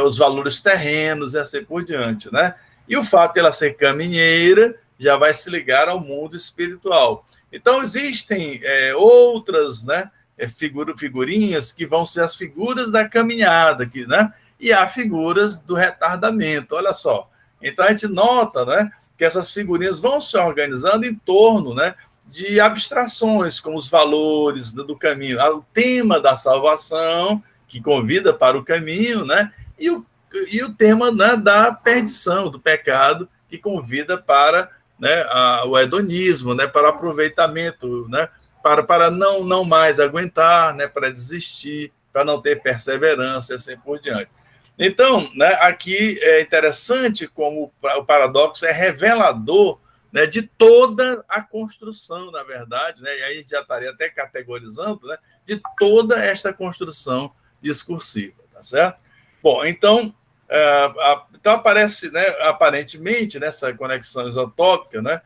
os valores terrenos e assim por diante, né? E o fato de ela ser caminheira já vai se ligar ao mundo espiritual. Então existem outras, né, figurinhas que vão ser as figuras da caminhada, né? E há figuras do retardamento, olha só. Então a gente nota, né, que essas figurinhas vão se organizando em torno, né, de abstrações, como os valores do caminho, o tema da salvação, que convida para o caminho, né, e o tema, né, da perdição, do pecado, que convida para, né, o hedonismo, né, para o aproveitamento, né, para não mais aguentar, né, para desistir, para não ter perseverança e assim por diante. Então, né, aqui é interessante como o paradoxo é revelador, né, de toda a construção, na verdade, né, e aí a gente já estaria até categorizando, né, de toda esta construção discursiva, tá certo? Bom, então, então aparece, né, aparentemente, nessa conexão isotópica, né,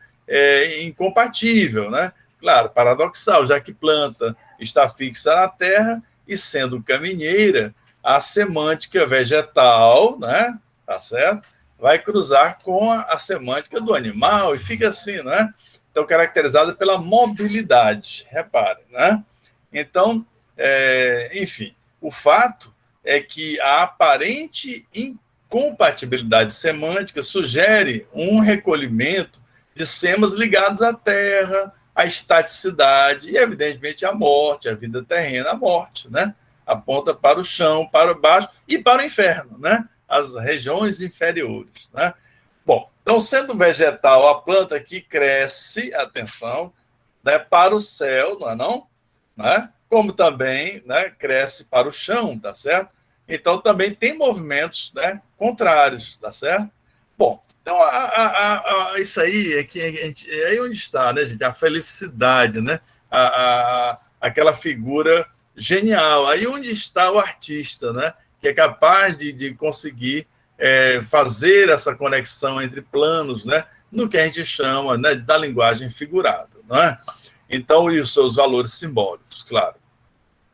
incompatível, né? Claro, paradoxal, já que planta está fixa na terra e sendo caminheira, a semântica vegetal, né, tá certo? Vai cruzar com a semântica do animal e fica assim, né? Então, caracterizada pela mobilidade, repare, né? Então, enfim, o fato é que a aparente compatibilidade semântica sugere um recolhimento de semas ligados à terra, à estaticidade e, evidentemente, à morte, à vida terrena, à morte, né? Aponta para o chão, para o baixo e para o inferno, né? As regiões inferiores, né? Bom, então, sendo vegetal, a planta que cresce, atenção, né, para o céu, não é não? Né? Como também, né, cresce para o chão, tá certo? Então, também tem movimentos, né, contrários, tá certo? Bom, então, isso aí é que é aí onde está, né, gente? A felicidade, né? Aquela figura genial. Aí onde está o artista, né? Que é capaz de conseguir fazer essa conexão entre planos, né? No que a gente chama, né, da linguagem figurada, não é? Então, e os seus valores simbólicos, claro.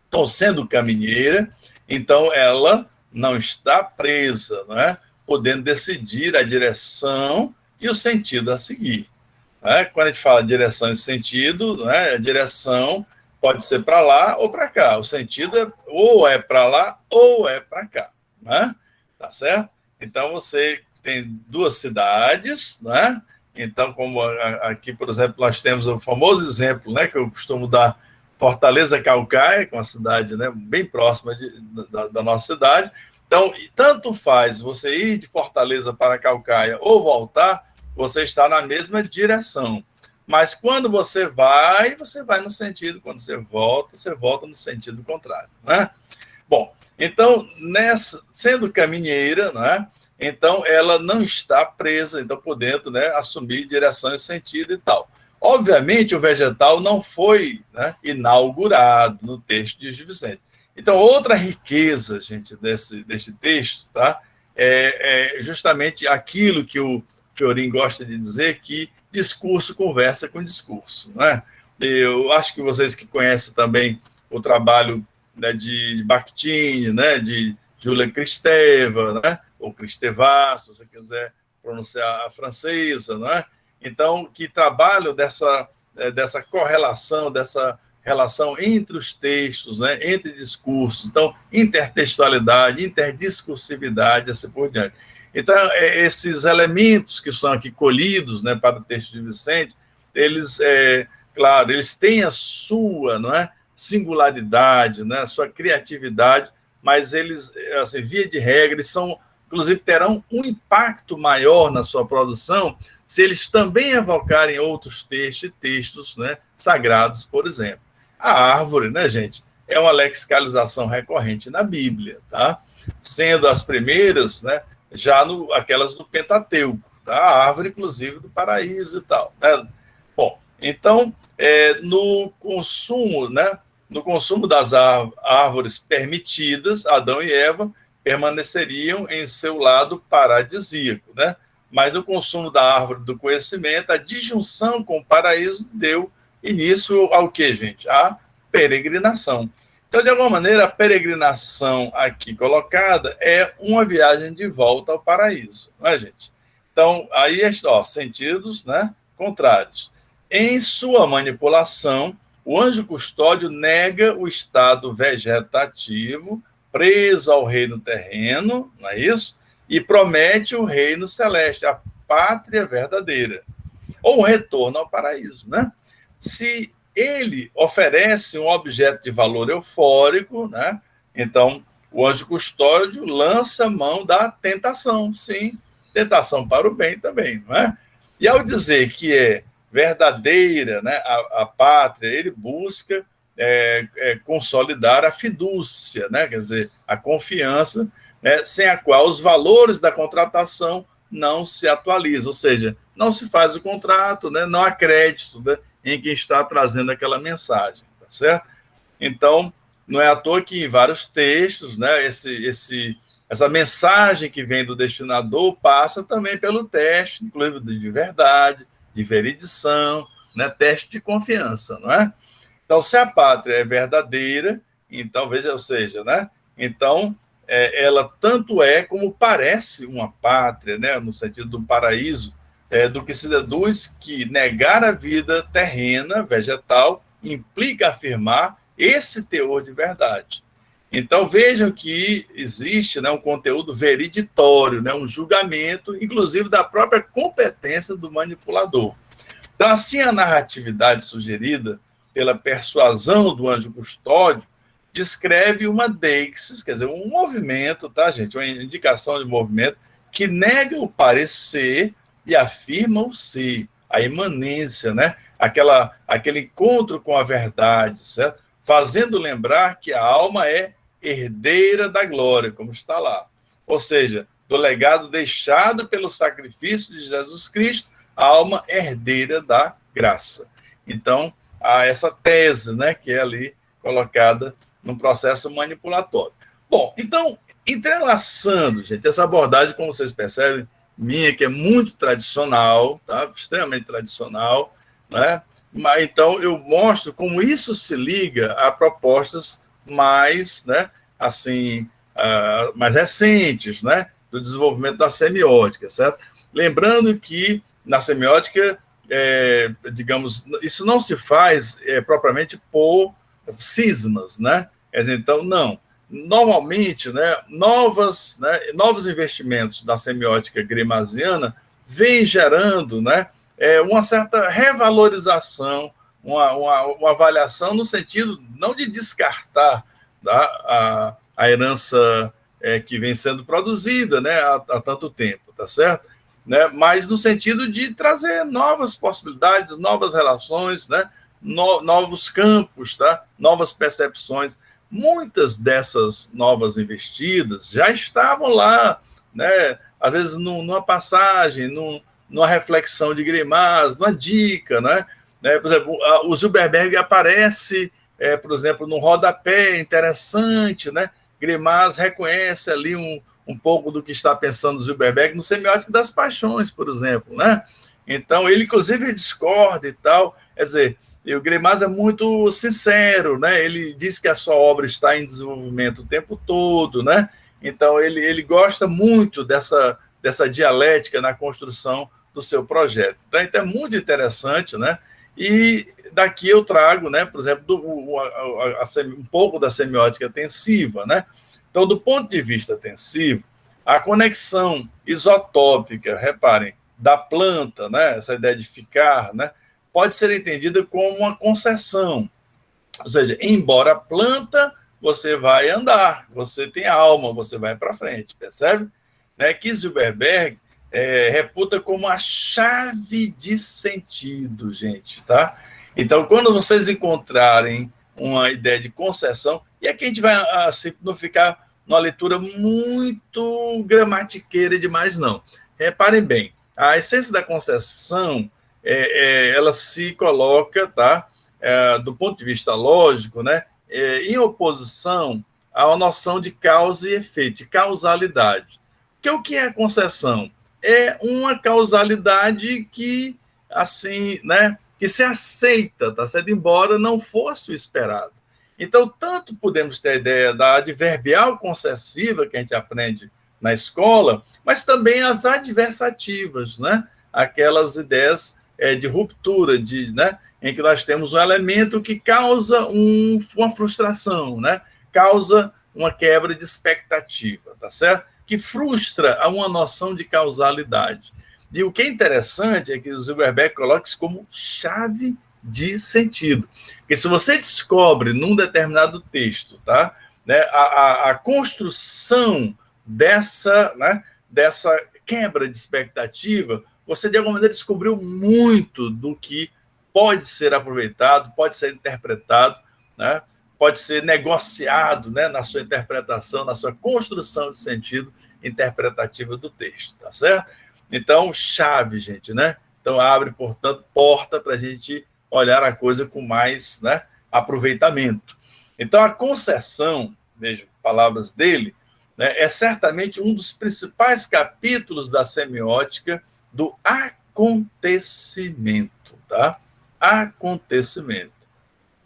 Então, sendo caminheira, então ela não está presa, não é? Podendo decidir a direção e o sentido a seguir. Não é? Quando a gente fala direção e sentido, não é? A direção pode ser para lá ou para cá. O sentido ou é para lá ou é para cá. Não é? Tá certo? Então, você tem duas cidades, né? Então, como aqui, por exemplo, nós temos o famoso exemplo, né, que eu costumo dar, Fortaleza Calcaia, que é uma cidade, né, bem próxima da nossa cidade. Então, tanto faz você ir de Fortaleza para Calcaia ou voltar, você está na mesma direção. Mas quando você vai no sentido, quando você volta no sentido contrário, né? Bom, então, sendo caminheira, né, então ela não está presa, então podendo, né, assumir direção e sentido e tal. Obviamente, o vegetal não foi, né, inaugurado no texto de Gil Vicente. Então, outra riqueza, gente, deste texto, tá, é justamente aquilo que o Fiorin gosta de dizer, que discurso conversa com discurso, né? Eu acho que vocês que conhecem também o trabalho, né, de Bakhtin, né, de Julia Kristeva, né, ou Kristeva, se você quiser pronunciar a francesa, né? Então, que trabalham dessa correlação, dessa relação entre os textos, né, entre discursos, então, intertextualidade, interdiscursividade, assim por diante. Então, esses elementos que são aqui colhidos, né, para o texto de Vicente, eles, claro, eles têm a sua, não é, singularidade, né, a sua criatividade, mas eles, assim, via de regra, eles são, inclusive, terão um impacto maior na sua produção se eles também evocarem outros textos, né, sagrados, por exemplo. A árvore, né, gente, é uma lexicalização recorrente na Bíblia, tá? Sendo as primeiras, né, já aquelas do Pentateuco, tá? A árvore, inclusive, do paraíso e tal, né? Bom, então, no consumo, né, no consumo das árvores permitidas, Adão e Eva permaneceriam em seu lado paradisíaco, né? Mas no consumo da árvore do conhecimento, a disjunção com o paraíso deu início ao quê, gente? A peregrinação. Então, de alguma maneira, a peregrinação aqui colocada é uma viagem de volta ao paraíso, não é, gente? Então, aí, sentidos, né, contrários. Em sua manipulação, o anjo custódio nega o estado vegetativo, preso ao reino terreno, não é isso? E promete o reino celeste, a pátria verdadeira, ou um retorno ao paraíso, né? Se ele oferece um objeto de valor eufórico, né? Então, o anjo custódio lança mão da tentação, sim, tentação para o bem também, não é? E ao dizer que é verdadeira, né, a pátria, ele busca consolidar a fidúcia, né? Quer dizer, a confiança, né, sem a qual os valores da contratação não se atualizam, ou seja, não se faz o contrato, né, não há crédito, né, em quem está trazendo aquela mensagem, tá certo? Então, não é à toa que em vários textos, né, essa mensagem que vem do destinador passa também pelo teste, inclusive de verdade, de veridição, né, teste de confiança, não é? Então, se a pátria é verdadeira, então, veja, ou seja, né, então, ela tanto é como parece uma pátria, né, no sentido do paraíso, do que se deduz que negar a vida terrena, vegetal, implica afirmar esse teor de verdade. Então, vejam que existe, né, um conteúdo veriditório, né, um julgamento, inclusive da própria competência do manipulador. Então, assim, a narratividade sugerida pela persuasão do anjo custódio descreve uma deixis, quer dizer, um movimento, tá, gente? Uma indicação de movimento que nega o parecer e afirma o ser, a imanência, né? Aquele encontro com a verdade, certo? Fazendo lembrar que a alma é herdeira da glória, como está lá. Ou seja, do legado deixado pelo sacrifício de Jesus Cristo, a alma herdeira da graça. Então, há essa tese, né, que é ali colocada no processo manipulatório. Bom, então, entrelaçando, gente, essa abordagem, como vocês percebem, minha, que é muito tradicional, tá? Extremamente tradicional, né? Mas, então, eu mostro como isso se liga a propostas mais, né, assim, mais recentes, né, do desenvolvimento da semiótica, certo? Lembrando que na semiótica, digamos, isso não se faz propriamente por cismas, né? Então, não. Normalmente, né, novos investimentos da semiótica gramsciana vêm gerando, né, uma certa revalorização, uma avaliação no sentido não de descartar, tá, a herança que vem sendo produzida, né, há tanto tempo, tá certo? Né, mas no sentido de trazer novas possibilidades, novas relações, né, novos campos, tá, novas percepções. Muitas dessas novas investidas já estavam lá, né, às vezes numa passagem, numa reflexão de Greimas, numa dica, né? Por exemplo, o Zilberberg aparece, por exemplo, num rodapé interessante, né? Greimas reconhece ali um pouco do que está pensando o Zilberberg no Semiótica das Paixões, por exemplo, né? Então, ele, inclusive, discorda e tal. Quer dizer, o Greimas é muito sincero, né? Ele diz que a sua obra está em desenvolvimento o tempo todo, né? Então, ele gosta muito dessa dialética na construção do seu projeto. Então, é muito interessante, né? E daqui eu trago, né, por exemplo, um pouco da semiótica tensiva, né? Então, do ponto de vista tensivo, a conexão isotópica, reparem, da planta, né, essa ideia de ficar, né, pode ser entendida como uma concessão. Ou seja, embora a planta, você vai andar, você tem alma, você vai para frente, percebe? Né, que Zilberberg reputa como a chave de sentido, gente, tá? Então, quando vocês encontrarem uma ideia de concessão, e aqui a gente vai assim, não ficar numa leitura muito gramatiqueira demais, não. Reparem bem, a essência da concessão, ela se coloca, tá, do ponto de vista lógico, né, em oposição à noção de causa e efeito, de causalidade. Porque o que é a concessão? É uma causalidade que, assim, né, que se aceita, tá certo? Embora não fosse o esperado. Então, tanto podemos ter a ideia da adverbial concessiva, que a gente aprende na escola, mas também as adversativas, né? Aquelas ideias de ruptura, né? Em que nós temos um elemento que causa uma frustração, né? Causa uma quebra de expectativa, tá certo? Que frustra uma noção de causalidade. E o que é interessante é que o Zilberberg coloca isso como chave de sentido. Porque se você descobre num determinado texto, tá, né, a construção dessa quebra de expectativa, você de alguma maneira descobriu muito do que pode ser aproveitado, pode ser interpretado, né, pode ser negociado, né, na sua interpretação, na sua construção de sentido interpretativa do texto, tá certo? Então, chave, gente, né? Então, abre, portanto, porta para a gente olhar a coisa com mais, né, aproveitamento. Então, a concessão, vejam, palavras dele, né, é certamente um dos principais capítulos da semiótica do acontecimento, tá? Acontecimento.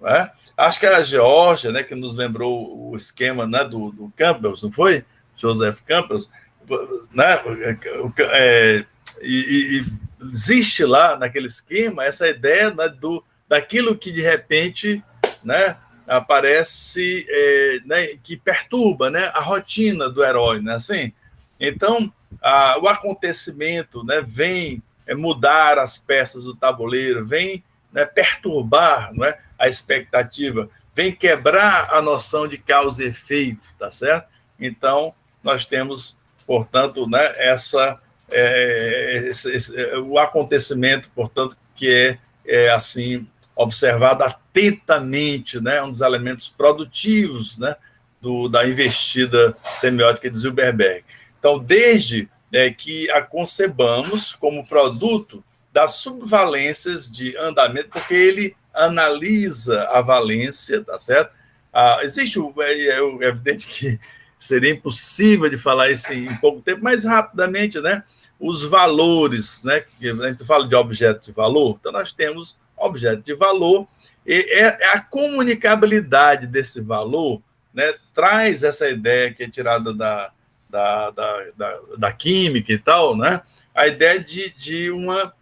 Né? Acho que era a Geórgia, né, que nos lembrou o esquema, né, do Campbell, não foi? Joseph Campbell, né? E existe lá naquele esquema essa ideia, né, daquilo que de repente, né, aparece né, que perturba, né, a rotina do herói, né, assim. Então, o acontecimento, né, vem mudar as peças do tabuleiro, vem, né, perturbar, não é, a expectativa, vem quebrar a noção de causa e efeito, tá certo? Então, nós temos, portanto, né, o acontecimento, portanto, que é assim, observado atentamente, né, um dos elementos produtivos, né, da investida semiótica de Zilberberg. Então, desde que a concebamos como produto das subvalências de andamento, porque ele analisa a valência, tá certo? Existe, é evidente que seria impossível de falar isso em pouco tempo, mas rapidamente, né? Os valores, né? A gente fala de objeto de valor, então nós temos objeto de valor, e a comunicabilidade desse valor, né? Traz essa ideia que é tirada da química e tal, né? A ideia de uma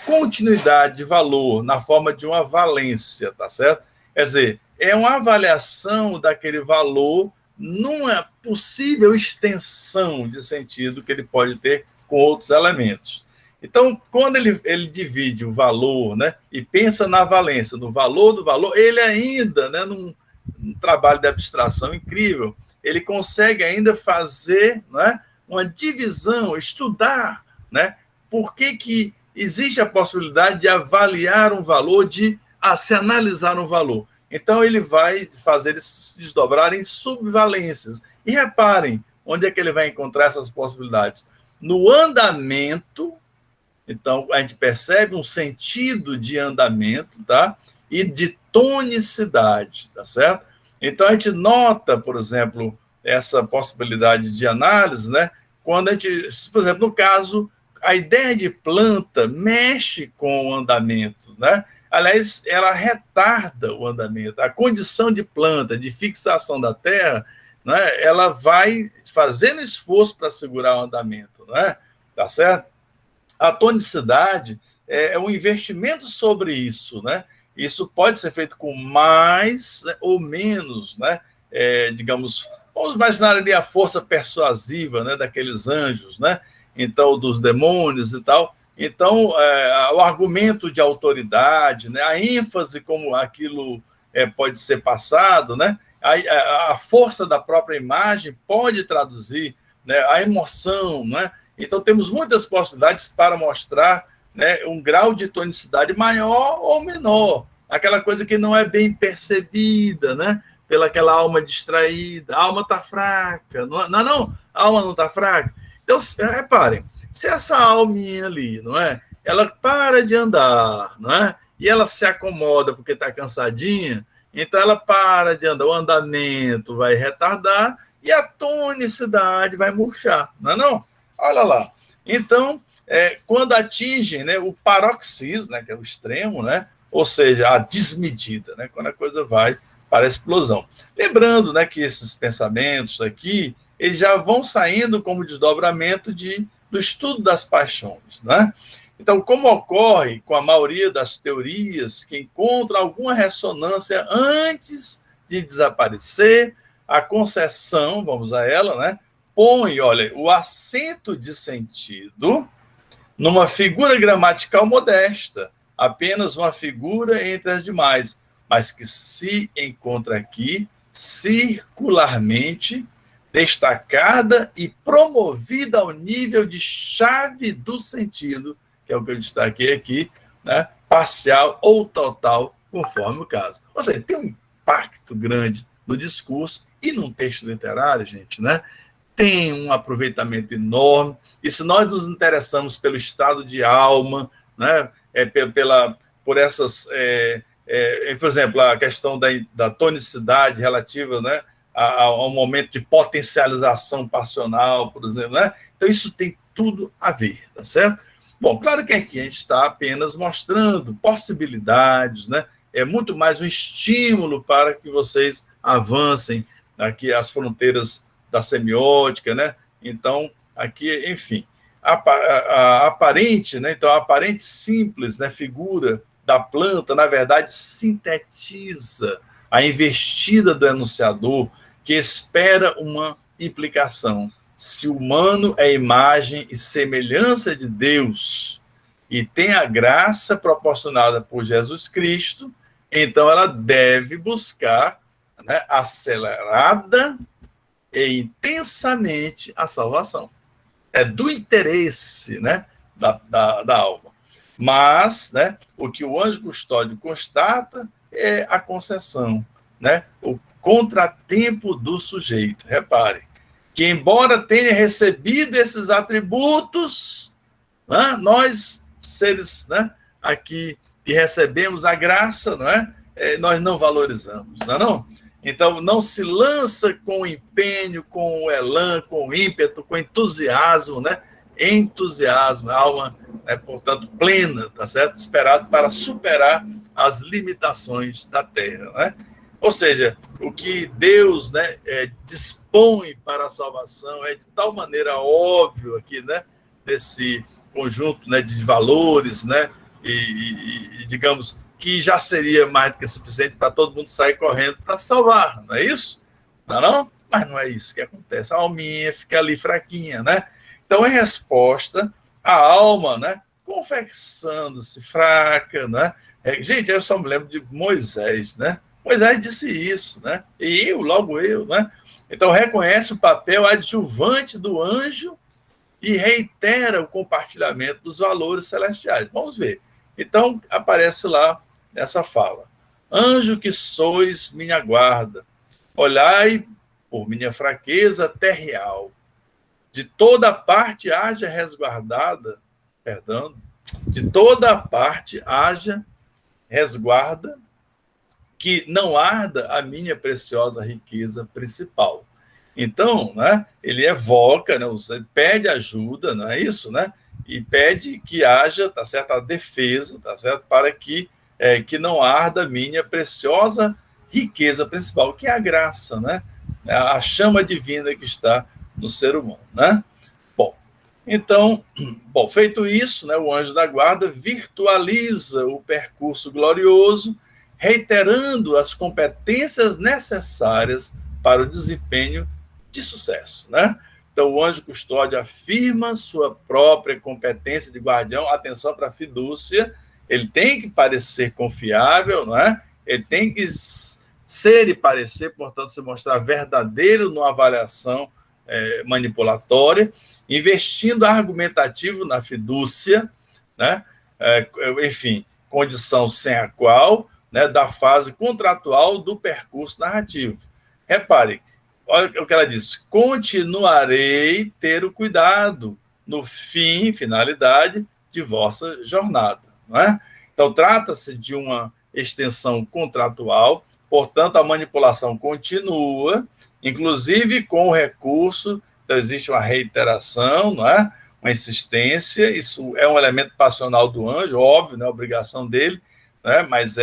continuidade de valor na forma de uma valência, tá certo? Quer dizer, é uma avaliação daquele valor numa possível extensão de sentido que ele pode ter com outros elementos. Então, quando ele divide o valor, né, e pensa na valência, no valor do valor, ele ainda, né, num trabalho de abstração incrível, ele consegue ainda fazer, né, uma divisão, estudar, né, por que existe a possibilidade de avaliar um valor, de se analisar um valor. Então, ele vai fazer eles se desdobrar em subvalências. E reparem, onde é que ele vai encontrar essas possibilidades? No andamento. Então, a gente percebe um sentido de andamento, tá? E de tonicidade, tá certo? Então, a gente nota, por exemplo, essa possibilidade de análise, né? Quando a gente, por exemplo, no caso, a ideia de planta mexe com o andamento, né? Aliás, ela retarda o andamento. A condição de planta, de fixação da terra, né, ela vai fazendo esforço para segurar o andamento, né? Tá certo? A tonicidade é um investimento sobre isso, né? Isso pode ser feito com mais ou menos, né? Digamos, vamos imaginar ali a força persuasiva, né, daqueles anjos, né? Então, dos demônios e tal. Então, o argumento de autoridade, né, a ênfase como aquilo pode ser passado, né, a força da própria imagem pode traduzir, né, a emoção, né? Então, temos muitas possibilidades para mostrar, né, um grau de tonicidade maior ou menor, aquela coisa que não é bem percebida, né, pelaquela alma distraída. A alma está fraca, não, a alma não está fraca. Então, reparem, se essa alminha ali, não é? Ela para de andar, não é? E ela se acomoda porque está cansadinha, então ela para de andar, o andamento vai retardar e a tonicidade vai murchar, não é não? Olha lá. Então, quando atingem, né, o paroxismo, né, que é o extremo, né, ou seja, a desmedida, né, quando a coisa vai para a explosão. Lembrando, né, que esses pensamentos aqui, eles já vão saindo como desdobramento do estudo das paixões, né? Então, como ocorre com a maioria das teorias que encontram alguma ressonância antes de desaparecer, a concessão, vamos a ela, né, põe, olha, o acento de sentido numa figura gramatical modesta, apenas uma figura entre as demais, mas que se encontra aqui circularmente destacada e promovida ao nível de chave do sentido, que é o que eu destaquei aqui, né? Parcial ou total, conforme o caso. Ou seja, tem um impacto grande no discurso e num texto literário, gente, né? Tem um aproveitamento enorme, e se nós nos interessamos pelo estado de alma, né? Por essas... por exemplo, a questão da tonicidade relativa, né, ao momento de potencialização passional, por exemplo, né? Então, isso tem tudo a ver, tá certo? Bom, claro que aqui a gente está apenas mostrando possibilidades, né? É muito mais um estímulo para que vocês avancem aqui as fronteiras da semiótica, né? Então, aqui, enfim, a aparente, né? Então, a aparente simples, né, figura da planta, na verdade, sintetiza a investida do enunciador, que espera uma implicação. Se o humano é imagem e semelhança de Deus e tem a graça proporcionada por Jesus Cristo, então ela deve buscar, né, acelerada e intensamente a salvação. É do interesse, né, da alma. Mas, né, o que o anjo custódio constata é a concessão, né, o contratempo do sujeito. Reparem, que embora tenha recebido esses atributos, né, nós, seres, né, aqui que recebemos a graça, não é? Nós não valorizamos, não é não? Então, não se lança com empenho, com elan, com ímpeto, com entusiasmo, né? Entusiasmo, alma, né, portanto, plena, tá certo? Esperado para superar as limitações da terra, né? Ou seja, o que Deus, né, dispõe para a salvação é de tal maneira óbvio aqui, né, desse conjunto, né, de valores, né, e digamos que já seria mais do que suficiente para todo mundo sair correndo para salvar, não é isso? Não, não? Mas não é isso que acontece. A alminha fica ali fraquinha, né? Então, em resposta, a alma, né, confessando-se fraca, né? Gente, eu só me lembro de Moisés, né? Moisés disse isso, né? E logo eu, né? Então, reconhece o papel adjuvante do anjo e reitera o compartilhamento dos valores celestiais. Vamos ver. Então, aparece lá essa fala. Anjo que sois minha guarda, olhai por minha fraqueza terreal. De toda parte haja resguardada, perdão, de toda parte haja resguarda, que não arda a minha preciosa riqueza principal. Então, né, ele evoca, né, ele pede ajuda, não é isso, né? E pede que haja, tá certo, a defesa, tá certo, para que não arda a minha preciosa riqueza principal, que é a graça, né? A chama divina que está no ser humano, né? Então, feito isso, né, o anjo da guarda virtualiza o percurso glorioso, reiterando as competências necessárias para o desempenho de sucesso, né? Então, o anjo custódio afirma sua própria competência de guardião. Atenção para a fidúcia, ele tem que parecer confiável, não é? Ele tem que ser e parecer, portanto, se mostrar verdadeiro numa avaliação manipulatória, investindo argumentativo na fidúcia, né? Enfim, condição sem a qual, né, da fase contratual do percurso narrativo. Repare, olha o que ela diz: continuarei ter o cuidado no fim, finalidade de vossa jornada. Não é? Então, trata-se de uma extensão contratual, portanto, a manipulação continua, inclusive com o recurso, então existe uma reiteração, não é? Uma insistência, isso é um elemento passional do anjo, óbvio, né? Obrigação dele, né? Mas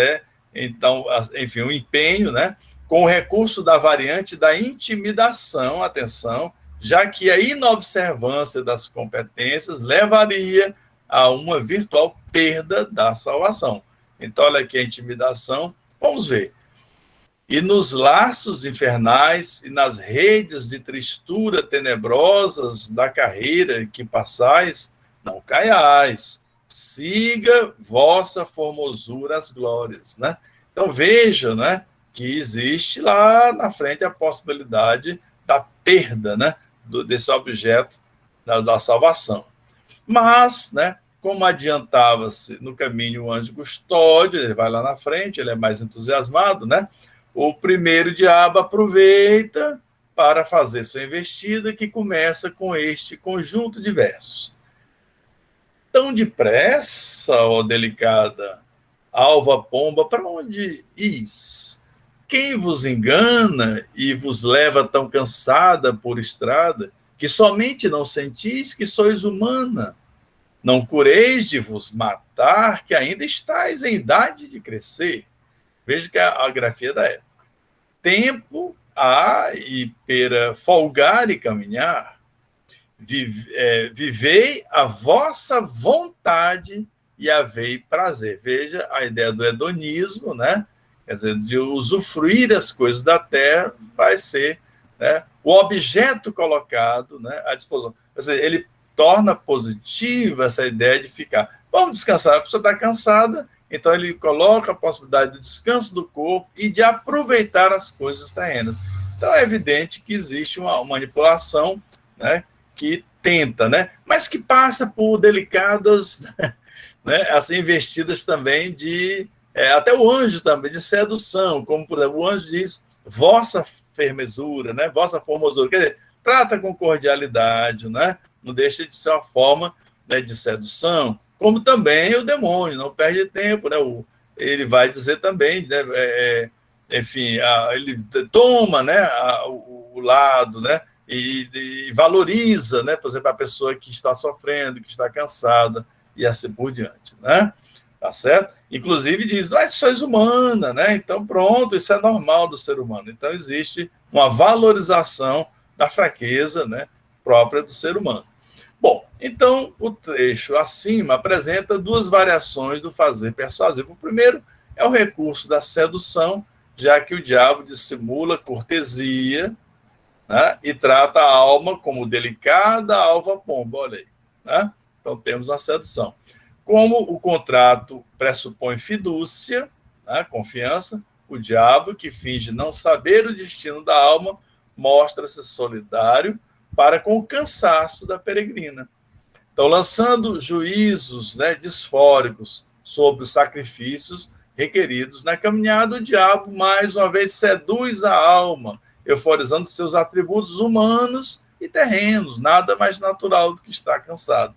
então, enfim, um empenho, né? Com o recurso da variante da intimidação, atenção, já que a inobservância das competências levaria a uma virtual perda da salvação. Então, olha aqui a intimidação, vamos ver. E nos laços infernais e nas redes de tristura tenebrosas da carreira que passais, não caiais, siga vossa formosura as glórias, né? Então, veja, né, que existe lá na frente a possibilidade da perda, né, desse objeto da salvação. Mas, né, como adiantava-se no caminho o anjo custódio, ele vai lá na frente, ele é mais entusiasmado, né? O primeiro diabo aproveita para fazer sua investida, que começa com este conjunto de versos. Tão depressa, ó delicada alva pomba, para onde is? Quem vos engana e vos leva tão cansada por estrada, que somente não sentis que sois humana? Não cureis de vos matar, que ainda estáis em idade de crescer. Veja que a grafia da época. Tempo há e pera folgar e caminhar. Vivei a vossa vontade e havei prazer. Veja a ideia do hedonismo, né? quer dizer, de usufruir as coisas da terra, vai ser, né, o objeto colocado, né, à disposição. Quer dizer, ele torna positiva essa ideia de ficar. Vamos descansar, a pessoa está cansada, então ele coloca a possibilidade do descanso do corpo e de aproveitar as coisas terrenas. Então é evidente que existe uma manipulação, né, que tenta, né, mas que passa por delicadas, né, assim, investidas também de, até o anjo também, de sedução, como, por exemplo, o anjo diz, vossa fermesura, né, vossa formosura, quer dizer, trata com cordialidade, né, não deixa de ser uma forma, né, de sedução, como também o demônio, não perde tempo, né, ele vai dizer também, né, enfim, ele toma, né, o lado, né, e valoriza, né, por exemplo, a pessoa que está sofrendo, que está cansada, e assim por diante, né? Tá certo? Inclusive diz, sois humana, né? Então, pronto, isso é normal do ser humano. Então, existe uma valorização da fraqueza, né, própria do ser humano. Bom, então, o trecho acima apresenta duas variações do fazer persuasivo. O primeiro é o recurso da sedução, já que o diabo dissimula cortesia, né, e trata a alma como delicada alva pomba, olha aí, né? Então, temos a sedução. Como o contrato pressupõe fidúcia, né, confiança, o diabo, que finge não saber o destino da alma, mostra-se solidário para com o cansaço da peregrina. Então, lançando juízos, né, disfóricos sobre os sacrifícios requeridos na caminhada, o diabo, mais uma vez, seduz a alma, euforizando seus atributos humanos e terrenos, nada mais natural do que estar cansado.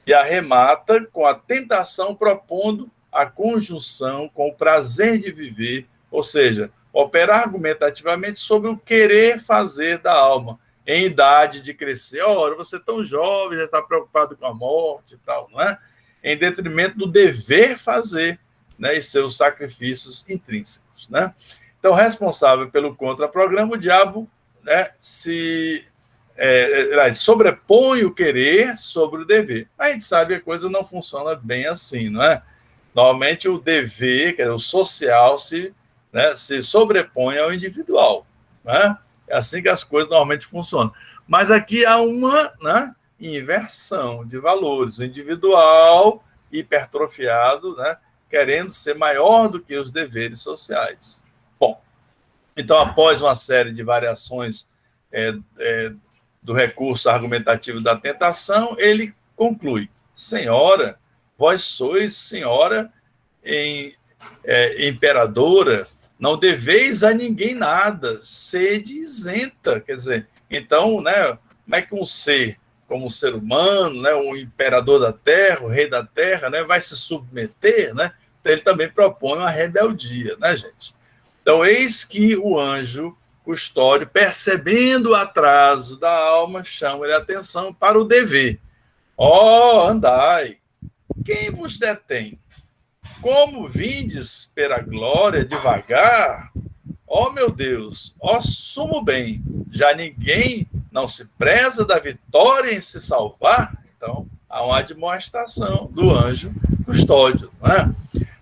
E arremata com a tentação, propondo a conjunção com o prazer de viver, ou seja, opera argumentativamente sobre o querer fazer da alma, em idade de crescer. Ora, você é tão jovem, já está preocupado com a morte e tal, não é? Em detrimento do dever fazer, né, e seus sacrifícios intrínsecos, né? Então, responsável pelo contraprograma, o diabo, né, sobrepõe o querer sobre o dever. A gente sabe que a coisa não funciona bem assim, não é? Normalmente o dever, quer dizer, o social, se sobrepõe ao individual, né? É assim que as coisas normalmente funcionam. Mas aqui há uma, né, inversão de valores. O individual hipertrofiado, né, querendo ser maior do que os deveres sociais. Bom, então, após uma série de variações do recurso argumentativo da tentação, ele conclui: senhora, vós sois senhora imperadora, não deveis a ninguém nada, sede isenta. Quer dizer, então, né, como é que um ser, como um ser humano, né, um imperador da terra, o rei da terra, né, vai se submeter, né? Então, ele também propõe uma rebeldia, né, gente? Então, eis que o anjo custódio, percebendo o atraso da alma, chama-lhe a atenção para o dever. Andai, quem vos detém? Como vindes pela glória devagar? Meu Deus, sumo bem, já ninguém não se preza da vitória em se salvar? Então, há uma admoestação do anjo custódio, não é?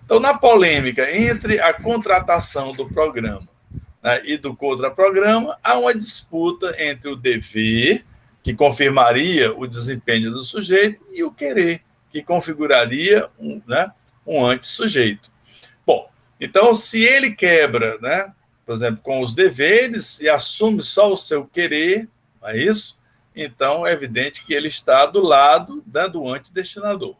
Então, na polêmica entre a contratação do programa, né, e do contraprograma, há uma disputa entre o dever, que confirmaria o desempenho do sujeito, e o querer, que configuraria um antissujeito. Bom, então, se ele quebra, né, por exemplo, com os deveres e assume só o seu querer, não é isso? Então, é evidente que ele está do lado, né, do antidestinador.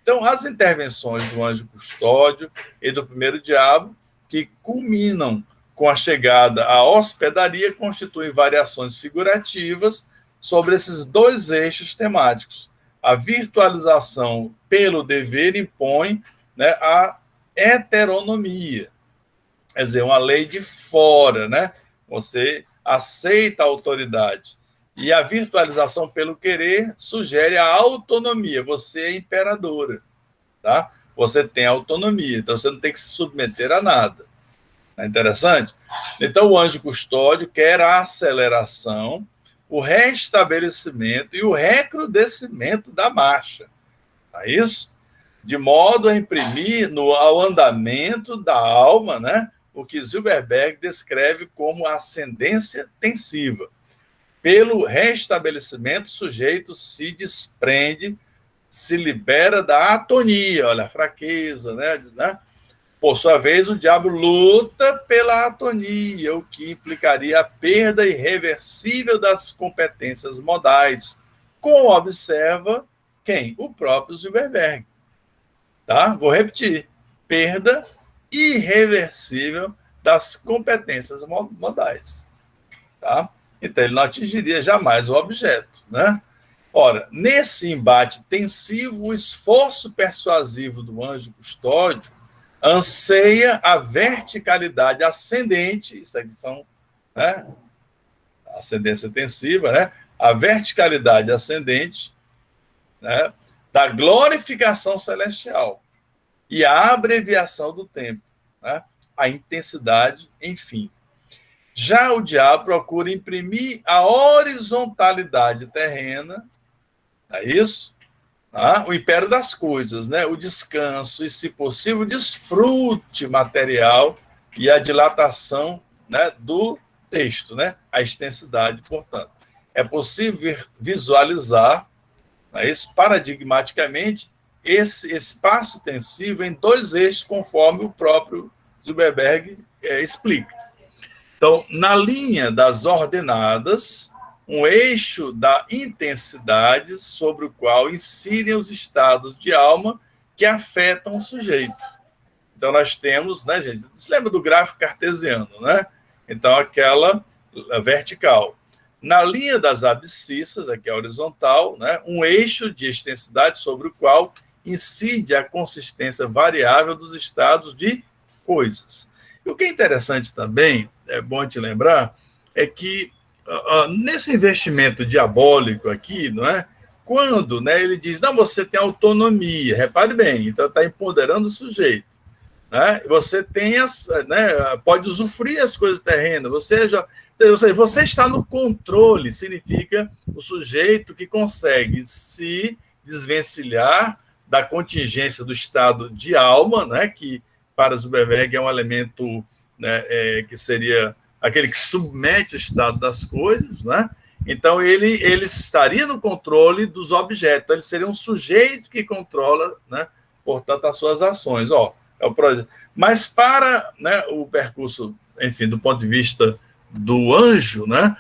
Então, as intervenções do anjo custódio e do primeiro diabo, que culminam com a chegada à hospedaria, constituem variações figurativas sobre esses dois eixos temáticos. A virtualização pelo dever impõe, né, a heteronomia, quer dizer, uma lei de fora, né? Você aceita a autoridade. E a virtualização pelo querer sugere a autonomia. Você é imperadora, tá? Você tem autonomia, então você não tem que se submeter a nada. É interessante? Então, o anjo custódio quer a aceleração, o restabelecimento e o recrudescimento da marcha. É isso? De modo a imprimir ao andamento da alma, né, o que Zilberberg descreve como ascendência tensiva. Pelo restabelecimento, o sujeito se desprende, se libera da atonia, olha, a fraqueza, né? Por sua vez, o diabo luta pela atonia, o que implicaria a perda irreversível das competências modais, como observa quem? O próprio Zilberberg. Tá? Vou repetir. Perda irreversível das competências modais. Tá? Então, ele não atingiria jamais o objeto, né? Ora, nesse embate tensivo, o esforço persuasivo do anjo custódio anseia a verticalidade ascendente, isso aqui são, né, ascendência tensiva, né, a verticalidade ascendente, né, da glorificação celestial e a abreviação do tempo, né, a intensidade, enfim. Já o diabo procura imprimir a horizontalidade terrena, é isso? O império das coisas, né? O descanso e, se possível, o desfrute material e a dilatação, né, do texto, né? A extensidade, portanto. É possível visualizar, né, isso paradigmaticamente, esse espaço tensivo em dois eixos, conforme o próprio Zilberberg explica. Então, na linha das ordenadas, um eixo da intensidade sobre o qual incidem os estados de alma que afetam o sujeito. Então, nós temos, né, gente? Você lembra do gráfico cartesiano, né? Então, aquela vertical. Na linha das abscissas, aqui a horizontal, né, um eixo de extensidade sobre o qual incide a consistência variável dos estados de coisas. E o que é interessante também, é bom te lembrar, é que nesse investimento diabólico aqui, não é? Quando, né, ele diz, não, você tem autonomia, repare bem, então está empoderando o sujeito, né? Você tem né, pode usufruir as coisas terrenas, você está no controle, significa o sujeito que consegue se desvencilhar da contingência do estado de alma, né, que para Zilberberg é um elemento, né, que seria aquele que submete o estado das coisas, né? Então, ele estaria no controle dos objetos, ele seria um sujeito que controla, né, portanto, as suas ações. É o projeto. Mas para, né, o percurso, enfim, do ponto de vista do anjo, né,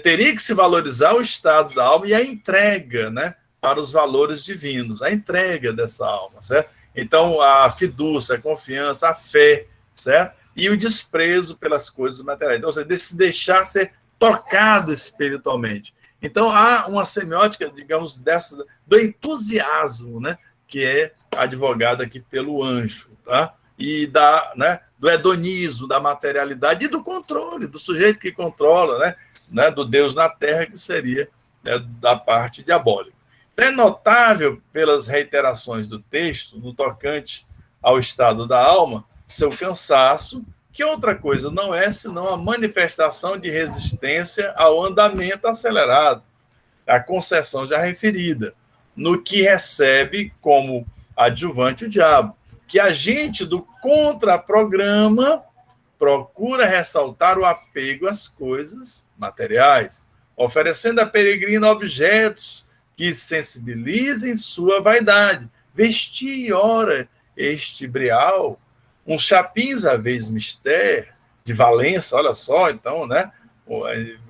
teria que se valorizar o estado da alma e a entrega, né, para os valores divinos, a entrega dessa alma, certo? Então, a fidúcia, a confiança, a fé, certo? E o desprezo pelas coisas materiais. Então, você se deixar ser tocado espiritualmente. Então, há uma semiótica, digamos, do entusiasmo, né, que é advogado aqui pelo anjo, tá? E né, do hedonismo, da materialidade e do controle, do sujeito que controla, né, do Deus na terra, que seria, né, da parte diabólica. É notável, pelas reiterações do texto, no tocante ao estado da alma, seu cansaço, que outra coisa não é senão a manifestação de resistência ao andamento acelerado, a concessão já referida, no que recebe como adjuvante o diabo, que agente do contraprograma procura ressaltar o apego às coisas materiais, oferecendo a peregrino objetos que sensibilizem sua vaidade. Vestir, ora, este brial, uns chapins à vez mister, de Valença, olha só, então, né?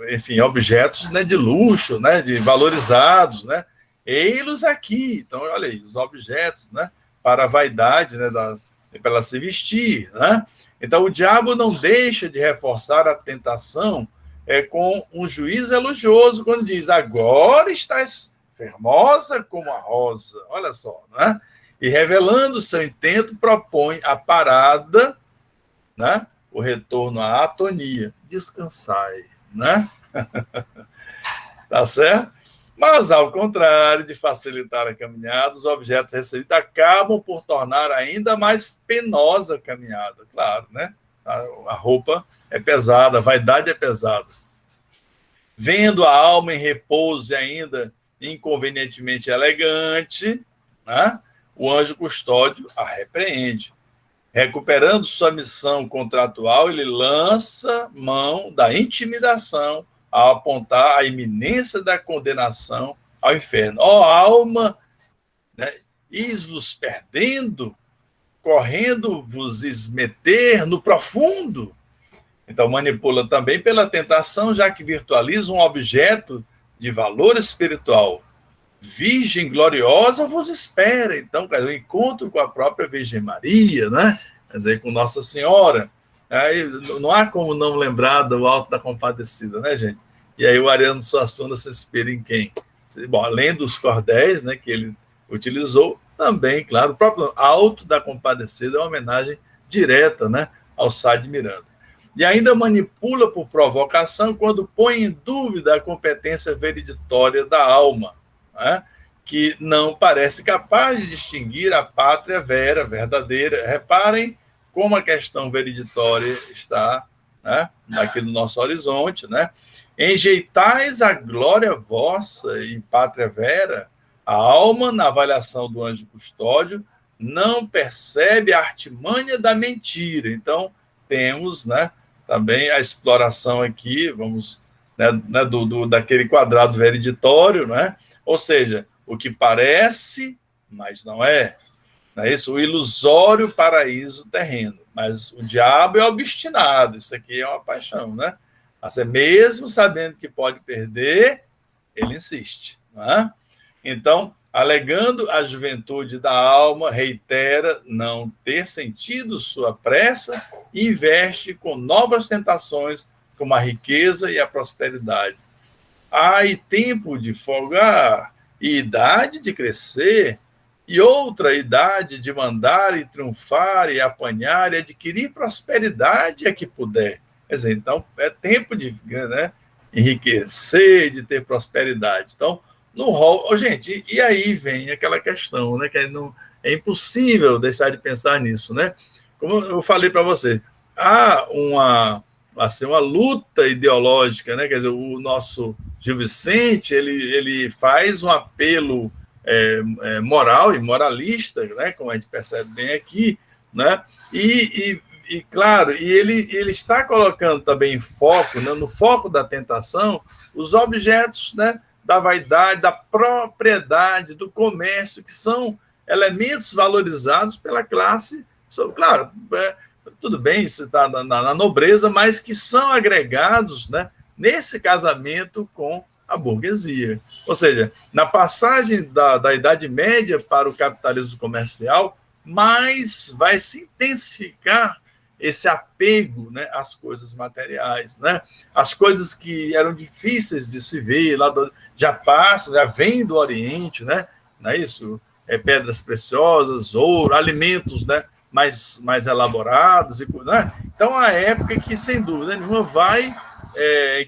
Enfim, objetos, né, de luxo, né, de valorizados, né? Ei-los aqui. Então, olha aí, os objetos, né, para a vaidade, né, para ela se vestir, né? Então, o diabo não deixa de reforçar a tentação com um juízo elogioso, quando diz, agora estás formosa como a rosa, olha só, né? E revelando seu intento, propõe a parada, né? O retorno à atonia. Descansai, né? Tá certo? Mas, ao contrário de facilitar a caminhada, os objetos recebidos acabam por tornar ainda mais penosa a caminhada, claro, né? A roupa é pesada, a vaidade é pesada. Vendo a alma em repouso e ainda inconvenientemente elegante, né? O anjo custódio a repreende. recuperando sua missão contratual, ele lança mão da intimidação ao apontar a iminência da condenação ao inferno. Ó alma, né, is-vos perdendo, correndo-vos esmeter no profundo. Então, manipula também pela tentação, já que virtualiza um objeto de valor espiritual. Virgem gloriosa vos espera. Então, o encontro com a própria Virgem Maria, né? Quer dizer, com Nossa Senhora. Aí, não há como não lembrar do Alto da Compadecida, né, gente? E aí o Ariano Suassuna se inspira em quem? Bom, além dos cordéis, né, que ele utilizou, também, claro, o próprio Alto da Compadecida é uma homenagem direta, né, ao Sá de Miranda. E ainda manipula por provocação quando põe em dúvida a competência veriditória da alma, né? Que não parece capaz de distinguir a pátria vera, verdadeira. Reparem como a questão veriditória está, né, aqui no nosso horizonte, né? Enjeitais a glória vossa e pátria vera, a alma, na avaliação do anjo custódio, não percebe a artimanha da mentira. Então, temos, né, também a exploração aqui, vamos, né, daquele quadrado veriditório, né? Ou seja, o que parece, mas não é. Não é isso? O ilusório paraíso terreno. Mas o diabo é obstinado, isso aqui é uma paixão, né? Mas mesmo sabendo que pode perder, ele insiste, não é? Então, alegando a juventude da alma, reitera não ter sentido sua pressa e investe com novas tentações, como a riqueza e a prosperidade. Há e tempo de folgar, e idade de crescer, e outra idade de mandar e triunfar e apanhar e adquirir prosperidade a que puder. Quer dizer, então, é tempo de, né, enriquecer, de ter prosperidade. Então, no rol, gente, e aí vem aquela questão, né, que não, é impossível deixar de pensar nisso, né? Como eu falei para você, há uma luta ideológica, né? Quer dizer, o nosso Gil Vicente, ele faz um apelo moral e moralista, né? Como a gente percebe bem aqui, né? E claro, ele está colocando também em foco, né, no foco da tentação, os objetos, né, da vaidade, da propriedade, do comércio, que são elementos valorizados pela classe, claro, tudo bem, isso está na nobreza, mas que são agregados, né, nesse casamento com a burguesia. Ou seja, na passagem da Idade Média para o capitalismo comercial, mais vai se intensificar esse apego, né, às coisas materiais, né? As coisas que eram difíceis de se ver, já vem do Oriente, né? Não é isso? Pedras preciosas, ouro, alimentos, né, mais elaborados. Né? Então, a época que, sem dúvida nenhuma,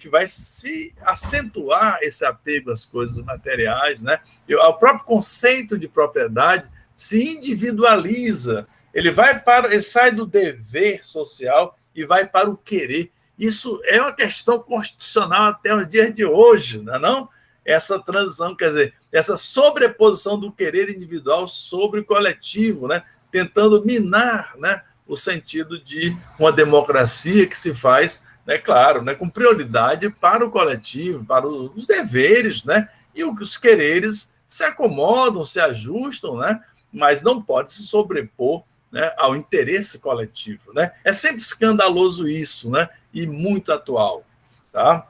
que vai se acentuar esse apego às coisas materiais, né? O próprio conceito de propriedade se individualiza. Ele sai do dever social e vai para o querer. Isso é uma questão constitucional até os dias de hoje, não é não? Essa transição, quer dizer, essa sobreposição do querer individual sobre o coletivo, né? Tentando minar, né, o sentido de uma democracia que se faz, né, claro, né, com prioridade para o coletivo, para os deveres, né? E os quereres se acomodam, se ajustam, né? Mas não pode se sobrepor, né, ao interesse coletivo, né? É sempre escandaloso isso, né? E muito atual, tá?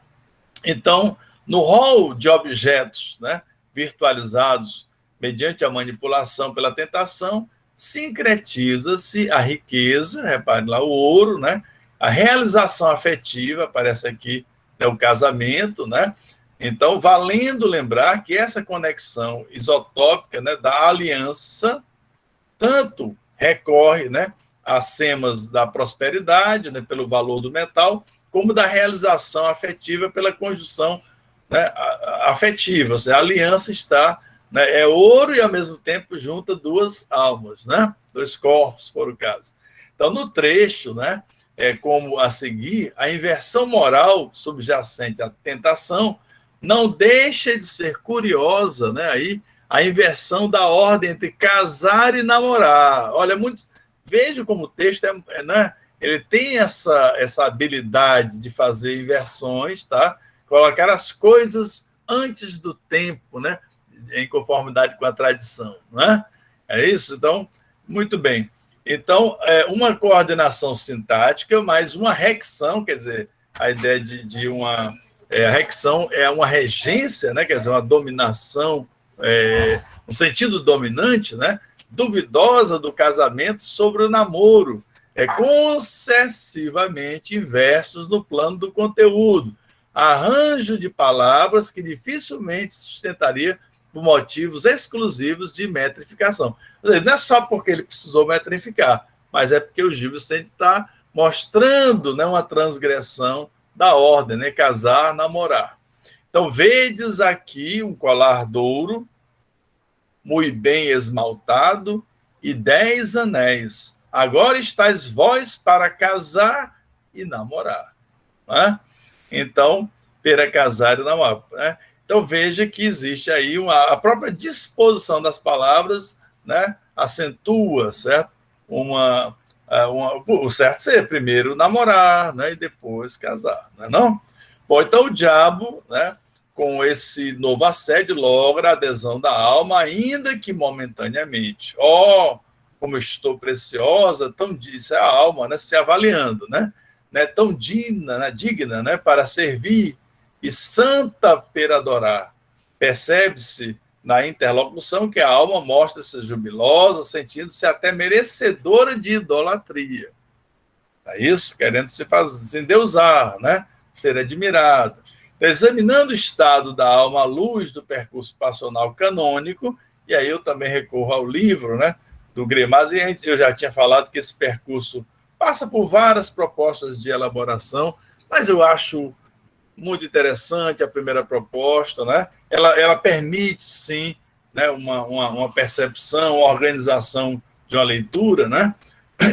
Então, no rol de objetos, né, virtualizados mediante a manipulação pela tentação, sincretiza-se a riqueza, repare lá, o ouro, né? A realização afetiva, aparece aqui, né, o casamento, né? Então, valendo lembrar que essa conexão isotópica, né, da aliança, tanto recorre, né, às semas da prosperidade, né, pelo valor do metal, como da realização afetiva pela conjunção, né, afetiva. Ou seja, a aliança está, né, é ouro e, ao mesmo tempo, junta duas almas, né, dois corpos, por o caso. Então, no trecho, né, como a seguir, a inversão moral subjacente à tentação não deixa de ser curiosa, né, aí, a inversão da ordem entre casar e namorar. Olha, Veja como o texto né, ele tem essa habilidade de fazer inversões, tá? Colocar as coisas antes do tempo, né? Em conformidade com a tradição, né? É isso? Então, muito bem. Então, uma coordenação sintática, mais uma rexão, quer dizer, a ideia de uma... a rexão é uma regência, né? Quer dizer, uma dominação, um sentido dominante, né? Duvidosa do casamento sobre o namoro, concessivamente inversos no plano do conteúdo, arranjo de palavras que dificilmente sustentaria por motivos exclusivos de metrificação. Não é só porque ele precisou metrificar, mas é porque o Gil Vicente está mostrando, né, uma transgressão da ordem, né, casar, namorar. Então, vedes aqui um colar de ouro, muito bem esmaltado, e 10 anéis. Agora estáis vós para casar e namorar. Né? Então, para casar e namorar. Né? Então, veja que existe aí a própria disposição das palavras, né, acentua, certo? O certo seria primeiro namorar, né, e depois casar, não é não? Bom, então o diabo, né, com esse novo assédio, logra a adesão da alma, ainda que momentaneamente. Como estou preciosa, tão disse a alma, né, se avaliando, né, tão digna, né, para servir e santa para adorar. Percebe-se na interlocução que a alma mostra-se jubilosa, sentindo-se até merecedora de idolatria. É isso? Querendo se endeusar, né? Ser admirada. Examinando o estado da alma à luz do percurso passional canônico, e aí eu também recorro ao livro, né, do Grimaz, e eu já tinha falado que esse percurso passa por várias propostas de elaboração, mas eu acho muito interessante a primeira proposta, né? Ela permite, sim, né, uma percepção, uma organização de uma leitura, né?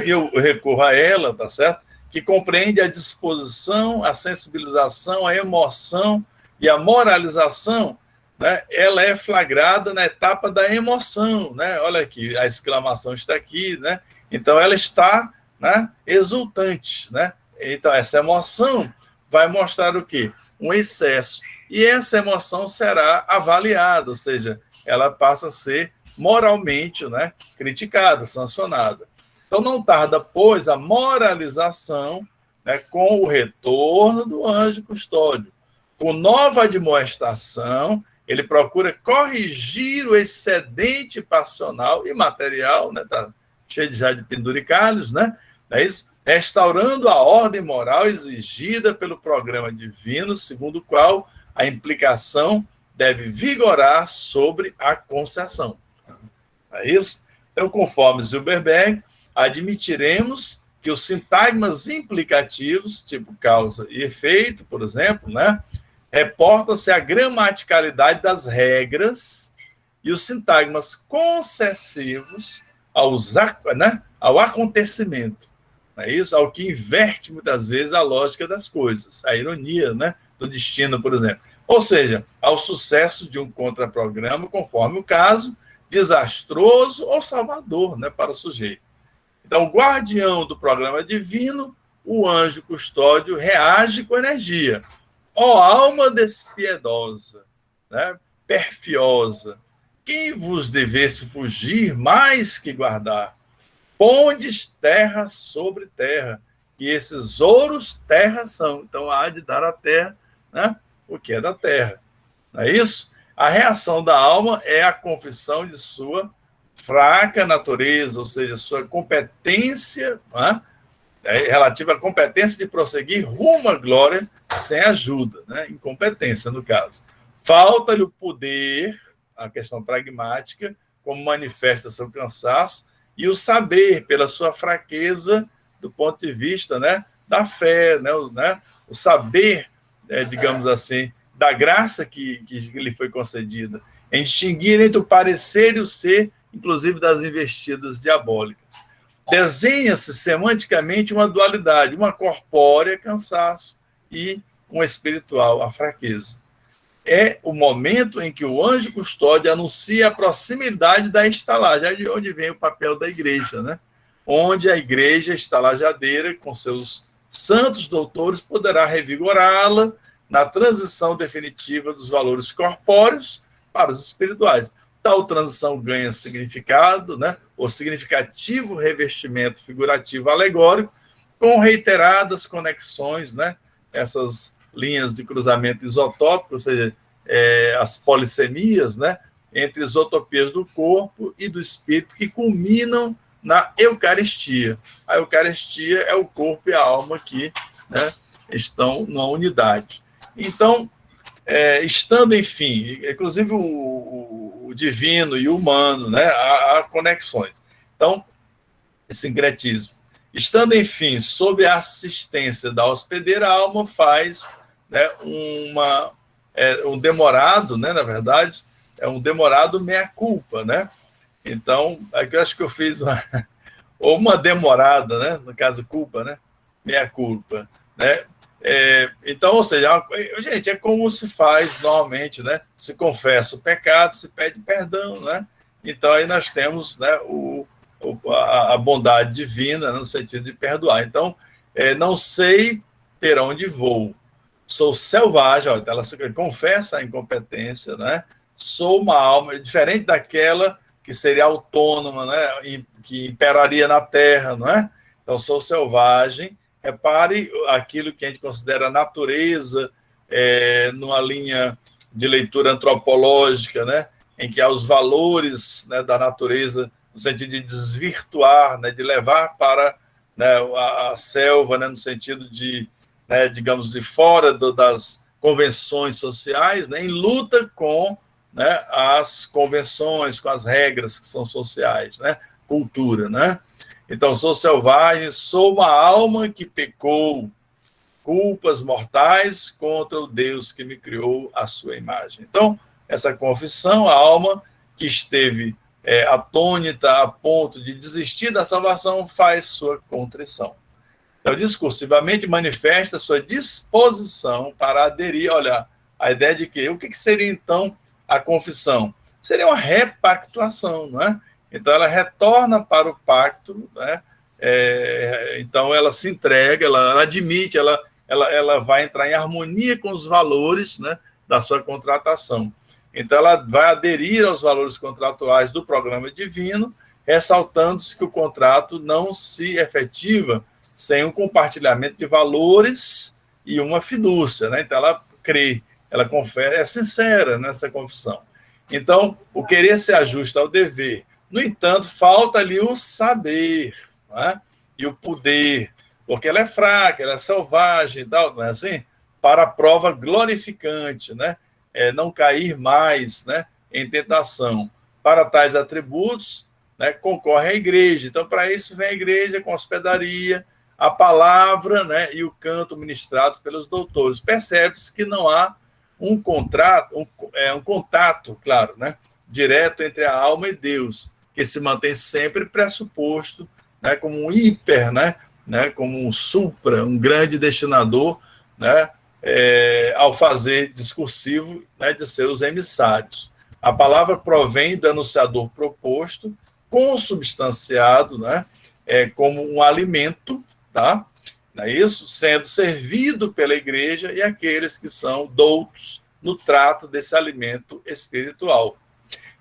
Eu recorro a ela, tá certo? Que compreende a disposição, a sensibilização, a emoção e a moralização, né? Ela é flagrada na etapa da emoção, né? Olha aqui, a exclamação está aqui, né? Então, ela está, né, exultante, né? Então, essa emoção vai mostrar o quê? Um excesso. E essa emoção será avaliada, ou seja, ela passa a ser moralmente, né, criticada, sancionada. Então, não tarda, pois, a moralização, né, com o retorno do anjo custódio. Com nova admoestação, ele procura corrigir o excedente passional e material, né, tá cheio já de penduricalhos, né? É isso? Restaurando a ordem moral exigida pelo programa divino, segundo o qual a implicação deve vigorar sobre a concessão. É isso? Então, conforme Zilberberg, admitiremos que os sintagmas implicativos, tipo causa e efeito, por exemplo, né, reportam-se à gramaticalidade das regras e os sintagmas concessivos ao acontecimento. É isso? Ao que inverte muitas vezes a lógica das coisas, a ironia, né, do destino, por exemplo. Ou seja, ao sucesso de um contraprograma, conforme o caso, desastroso ou salvador, né, para o sujeito. Então, o guardião do programa divino, o anjo custódio, reage com energia. Ó alma despiedosa, né, perfiosa, quem vos devesse fugir mais que guardar? Pondes terra sobre terra, e esses ouros terra são. Então, há de dar à terra, né, o que é da terra. Não é isso? A reação da alma é a confissão de sua fraca natureza, ou seja, sua competência, né, relativa à competência de prosseguir rumo à glória sem ajuda, né, incompetência, no caso. Falta-lhe o poder, a questão pragmática, como manifesta seu cansaço, e o saber, pela sua fraqueza, do ponto de vista, né, da fé, né, o saber, digamos assim, da graça que lhe foi concedida, em distinguir entre o parecer e o ser, inclusive das investidas diabólicas. Desenha-se semanticamente uma dualidade, uma corpórea, cansaço, e uma espiritual, a fraqueza. É o momento em que o anjo custódio anuncia a proximidade da estalagem, de onde vem o papel da igreja, né? onde a igreja estalajadeira, com seus santos doutores, poderá revigorá-la na transição definitiva dos valores corpóreos para os espirituais. Tal transição ganha significado, né, ou significativo revestimento figurativo alegórico, com reiteradas conexões, né, essas linhas de cruzamento isotópico, ou seja, as polissemias, né, entre isotopias do corpo e do espírito, que culminam na Eucaristia. A Eucaristia é o corpo e a alma que, né, estão numa unidade. Então, estando, enfim, inclusive o divino e o humano, né, há conexões. Então, esse sincretismo. Estando, enfim, sob a assistência da hospedeira, a alma faz, né, um demorado, né, na verdade, um demorado meia-culpa, né? Então, aqui eu acho que eu fiz uma demorada, né? No caso, culpa, né? Meia-culpa, né? Então, ou seja, gente, é como se faz normalmente, né? Se confessa o pecado, se pede perdão, né? Então, aí nós temos, né, a bondade divina, né, no sentido de perdoar. Então, não sei ter onde vou. Sou selvagem, ó, ela confessa a incompetência, né? Sou uma alma diferente daquela que seria autônoma, né? Que imperaria na terra, não é? Então, sou selvagem. Repare aquilo que a gente considera natureza, numa linha de leitura antropológica, né? Em que há os valores, né, da natureza, no sentido de desvirtuar, né, de levar para, né, a selva, né, no sentido de, né, digamos, de fora das convenções sociais, né, em luta com, né, as convenções, com as regras que são sociais, né, cultura, né? Então, sou selvagem, sou uma alma que pecou culpas mortais contra o Deus que me criou à sua imagem. Então, essa confissão, a alma que esteve atônita a ponto de desistir da salvação, faz sua contrição. Então, discursivamente manifesta sua disposição para aderir. Olha, a ideia de que o que seria, então, a confissão? Seria uma repactuação, não é? Então, ela retorna para o pacto, né? Então, ela se entrega, ela admite, ela vai entrar em harmonia com os valores, né, da sua contratação. Então, ela vai aderir aos valores contratuais do programa divino, ressaltando-se que o contrato não se efetiva sem um compartilhamento de valores e uma fidúcia, né? Então, ela crê, ela confessa, é sincera nessa confissão. Então, o querer se ajusta ao dever. No entanto, falta ali o saber, né? E o poder, porque ela é fraca, ela é selvagem e tal, não é assim? Para a prova glorificante, né? Não cair mais, né, em tentação. Para tais atributos, né, concorre a igreja. Então, para isso vem a igreja com hospedaria, a palavra, né, e o canto ministrados pelos doutores. Percebe-se que não há um contato, claro, né, direto entre a alma e Deus, que se mantém sempre pressuposto, né, como um hiper, né, como um supra, um grande destinador, né, ao fazer discursivo, né, de seus emissários. A palavra provém do anunciador proposto, consubstanciado, né, como um alimento, tá? Não é isso? Sendo servido pela igreja e aqueles que são doutos no trato desse alimento espiritual.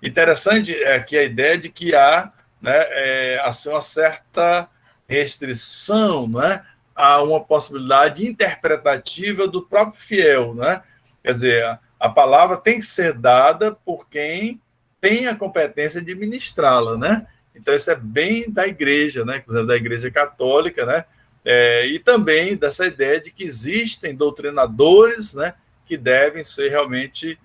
Interessante aqui a ideia de que há, né, assim, uma certa restrição, né, a uma possibilidade interpretativa do próprio fiel, né? Quer dizer, a palavra tem que ser dada por quem tem a competência de ministrá-la, né? Então, isso é bem da igreja, né? Da igreja católica, né? E também dessa ideia de que existem doutrinadores, né, que devem ser realmente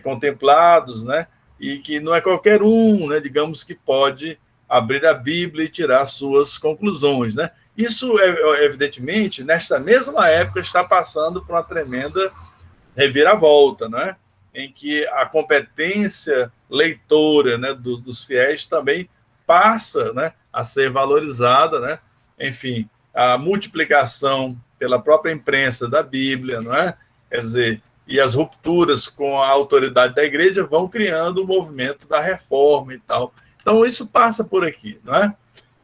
contemplados, né? E que não é qualquer um, né, digamos, que pode abrir a Bíblia e tirar suas conclusões, né? Isso, evidentemente, nesta mesma época, está passando por uma tremenda reviravolta, né? Em que a competência leitora, né, dos fiéis também passa, né, a ser valorizada, né? Enfim, a multiplicação pela própria imprensa da Bíblia, não é? Quer dizer, e as rupturas com a autoridade da igreja vão criando o movimento da reforma e tal. Então, isso passa por aqui, não é?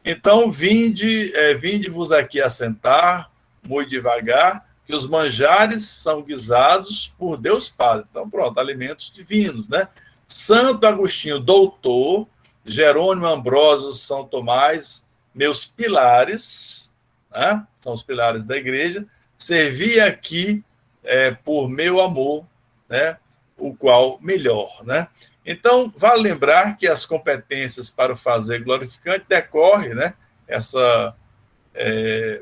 Então, vinde-vos aqui assentar, muito devagar, que os manjares são guisados por Deus Padre. Então, pronto, alimentos divinos, né? Santo Agostinho, doutor, Jerônimo Ambrósio, São Tomás, meus pilares, né? São os pilares da igreja, servi aqui por meu amor, né? O qual melhor, né? Então, vale lembrar que as competências para o fazer glorificante decorrem, né?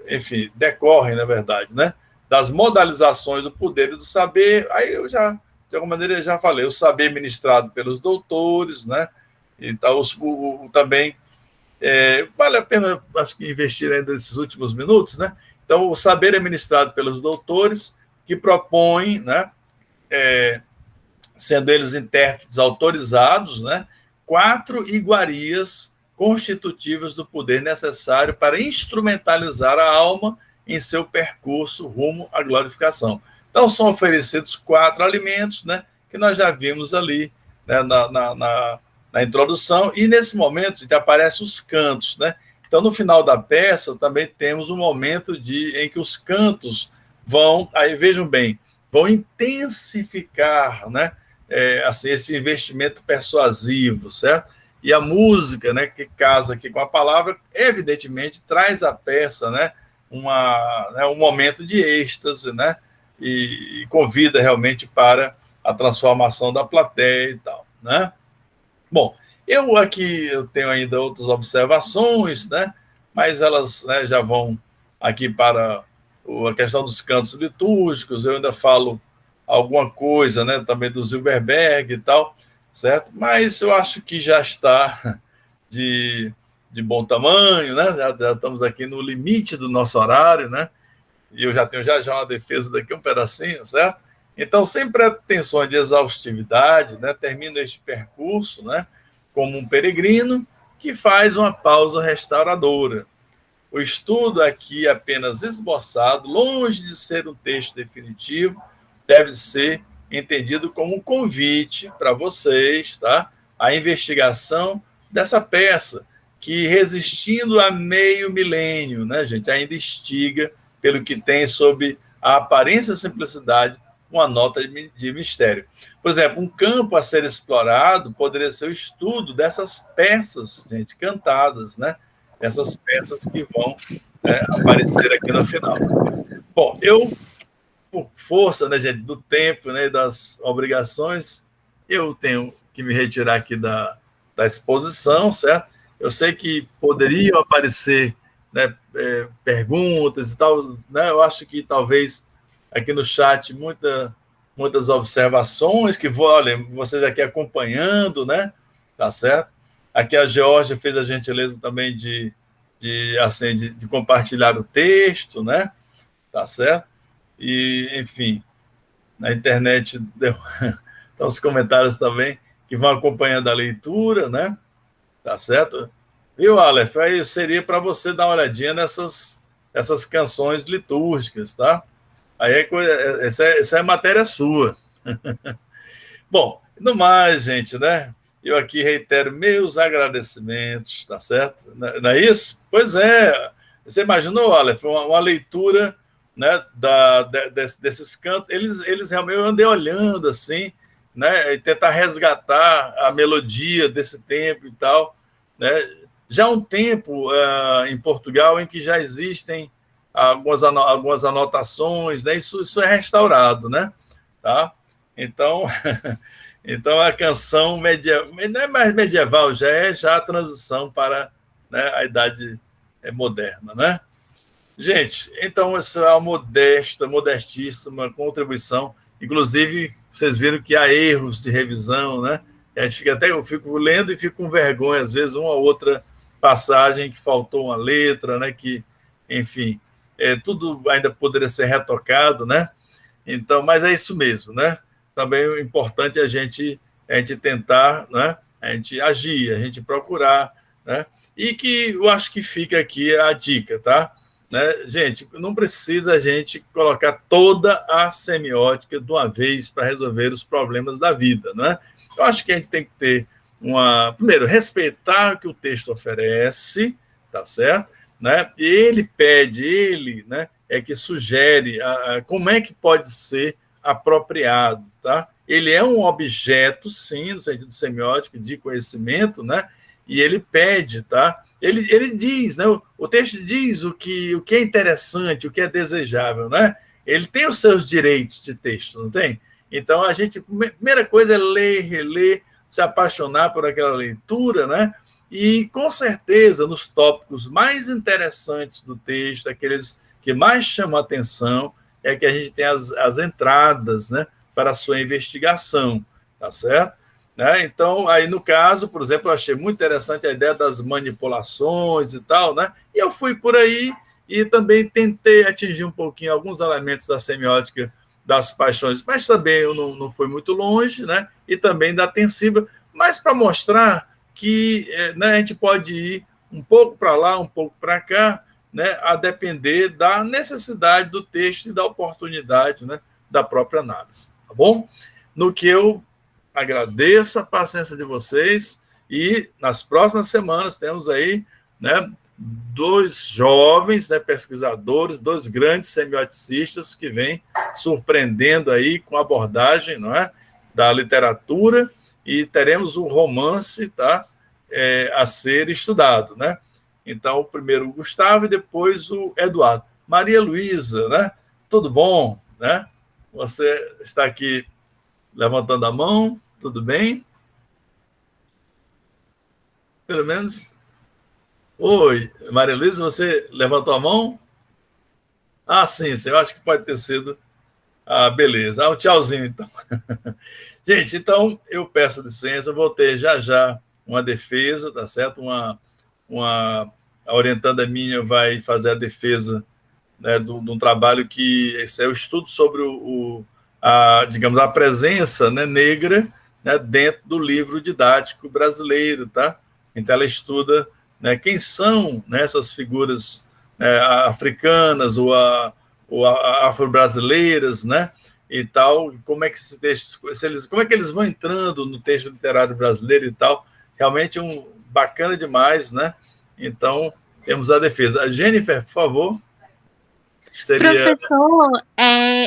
Enfim, decorrem, na verdade, né? Das modalizações do poder e do saber. Aí eu já, de alguma maneira, já falei, o saber ministrado pelos doutores, né? Então, também vale a pena, acho que, investir ainda nesses últimos minutos, né? Então, o saber é ministrado pelos doutores, que propõem, né? Sendo eles intérpretes autorizados, né? 4 iguarias constitutivas do poder necessário para instrumentalizar a alma em seu percurso rumo à glorificação. Então, são oferecidos 4 alimentos, né? Que nós já vimos ali, né? na introdução, e nesse momento que aparecem os cantos, né? Então, no final da peça, também temos um momento em que os cantos vão, aí vejam bem, vão intensificar, né? Assim, esse investimento persuasivo, certo? E a música, né, que casa aqui com a palavra, evidentemente traz à peça, né, um momento de êxtase, né, e convida realmente para a transformação da plateia e tal, né? Bom, eu tenho ainda outras observações, né, mas elas, né, já vão aqui para a questão dos cantos litúrgicos. Eu ainda falo alguma coisa, né, também do Zilberberg e tal, certo? Mas eu acho que já está de bom tamanho, né? Já estamos aqui no limite do nosso horário, né? E eu já tenho já uma defesa daqui um pedacinho, certo? Então, sem pretensões de exaustividade, né, termino este percurso, né, como um peregrino que faz uma pausa restauradora. O estudo aqui apenas esboçado, longe de ser um texto definitivo, deve ser entendido como um convite para vocês, tá? A investigação dessa peça, que resistindo a meio milênio, né, gente, ainda instiga, pelo que tem sob a aparência e simplicidade, uma nota de mistério. Por exemplo, um campo a ser explorado poderia ser o estudo dessas peças, gente, cantadas, né? Essas peças que vão aparecer aqui no final. Bom, por força, né, gente, do tempo, né, das obrigações, eu tenho que me retirar aqui da exposição, certo? Eu sei que poderiam aparecer, né, perguntas e tal, né? Eu acho que talvez aqui no chat muitas observações que olha, vocês aqui acompanhando, né? Tá certo? Aqui a Georgia fez a gentileza também de compartilhar o texto, né? Tá certo? E, enfim, na internet estão os comentários também que vão acompanhando a leitura, né? Tá certo? Viu, Aleph? Aí seria para você dar uma olhadinha nessas canções litúrgicas, tá? Aí essa é matéria sua. Bom, no mais, gente, né? Eu aqui reitero meus agradecimentos, tá certo? Não é isso? Pois é. Você imaginou, Aleph, uma leitura, né, desses cantos? Eles realmente, eu andei olhando assim, né, e tentar resgatar a melodia desse tempo e tal, né? Já há um tempo em Portugal em que já existem algumas anotações, né? Isso é restaurado, né? Tá? Então, a canção medieval, não é mais medieval, já a transição para, né, a idade moderna, né? Gente, então essa é uma modestíssima contribuição. Inclusive, vocês viram que há erros de revisão, né? Eu fico lendo e fico com vergonha, às vezes, uma ou outra passagem que faltou uma letra, né? Que, enfim, tudo ainda poderia ser retocado, né? Então, mas é isso mesmo, né? Também o importante é a gente tentar, né? A gente agir, a gente procurar, né? E que eu acho que fica aqui a dica, tá? Né? Gente, não precisa a gente colocar toda a semiótica de uma vez para resolver os problemas da vida, né? Eu acho que a gente tem que ter primeiro, respeitar o que o texto oferece, tá certo? Né? Ele pede, né, é que sugere como é que pode ser apropriado, tá? Ele é um objeto, sim, no sentido semiótico, de conhecimento, né? E ele pede, tá? Ele diz, né? O texto diz o que é interessante, o que é desejável, né? Ele tem os seus direitos de texto, não tem? Então, a primeira coisa é ler, reler, se apaixonar por aquela leitura, né? E, com certeza, nos tópicos mais interessantes do texto, aqueles que mais chamam a atenção, é que a gente tem as entradas, né, para a sua investigação, tá certo? Né? Então, aí no caso, por exemplo, eu achei muito interessante a ideia das manipulações e tal, né? E eu fui por aí e também tentei atingir um pouquinho alguns elementos da semiótica das paixões, mas também eu não fui muito longe, né? E também da tensiva, mas para mostrar que, né, a gente pode ir um pouco para lá, um pouco para cá, né, a depender da necessidade do texto e da oportunidade, né, da própria análise, tá bom? No que eu agradeço a paciência de vocês e nas próximas semanas temos aí, né, 2 jovens, né, pesquisadores, 2 grandes semioticistas que vêm surpreendendo aí com a abordagem, não é, da literatura, e teremos o romance, tá, a ser estudado, né? Então, primeiro o Gustavo e depois o Eduardo. Maria Luísa, né? Tudo bom, né? Você está aqui levantando a mão, tudo bem? Pelo menos. Oi, Maria Luísa, você levantou a mão? Ah, sim, eu acho que pode ter sido. Ah, beleza. Ah, um tchauzinho, então. Gente, então, eu peço licença, eu vou ter já uma defesa, tá certo? A orientanda minha vai fazer a defesa, né, de um trabalho que esse é o estudo sobre digamos, a presença, né, negra, né, dentro do livro didático brasileiro, tá? Então, ela estuda, né, quem são, né, essas figuras, né, africanas ou afro-brasileiras, né? E tal, como é que esses textos, como é que eles vão entrando no texto literário brasileiro e tal, realmente bacana demais, né? Então, temos a defesa. A Jennifer, por favor, seria... Professor,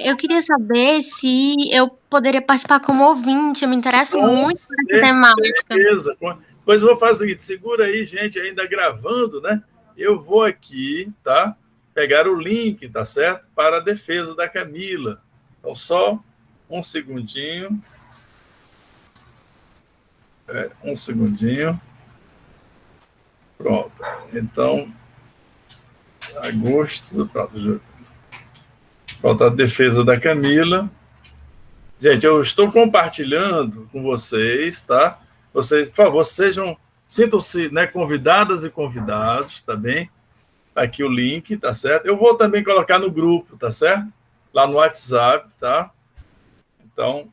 eu queria saber se eu poderia participar como ouvinte, eu me interesso muito por essa temática. Certeza. Pois eu vou fazer o seguinte, segura aí, gente, ainda gravando, né? Eu vou aqui, tá? Pegar o link, tá certo? Para a defesa da Camila. Então, só um segundinho. Um segundinho. Pronto. Então, agosto, pronto, a defesa da Camila. Gente, eu estou compartilhando com vocês, tá? Vocês, por favor, sintam-se, né, convidadas e convidados, tá bem? Tá aqui o link, tá certo? Eu vou também colocar no grupo, tá certo? Lá no WhatsApp, tá? Então...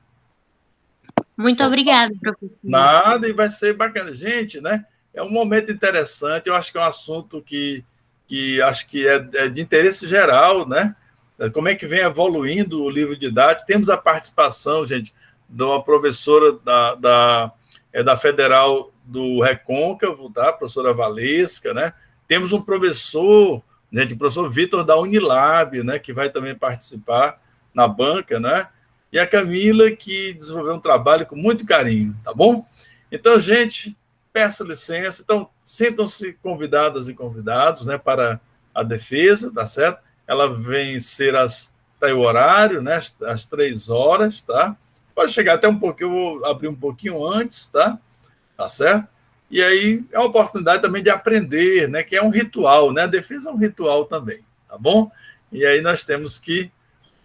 Muito obrigada, professor. Nada, e vai ser bacana. Gente, né? É um momento interessante, eu acho que é um assunto que acho que é de interesse geral, né? Como é que vem evoluindo o livro didático. Temos a participação, gente, de uma professora da Federal do Recôncavo, tá? A professora Valesca, né? Temos um professor, gente, o professor Vitor da Unilab, né? Que vai também participar na banca, né? E a Camila, que desenvolveu um trabalho com muito carinho, tá bom? Então, gente, peço licença. Então, sintam-se convidadas e convidados, né, para a defesa, tá certo? Ela vem ser tá aí o horário, né, às 3 horas, tá? Pode chegar até um pouquinho, eu vou abrir um pouquinho antes, tá? Tá certo? E aí é uma oportunidade também de aprender, né, que é um ritual, né? A defesa é um ritual também, tá bom? E aí nós temos que,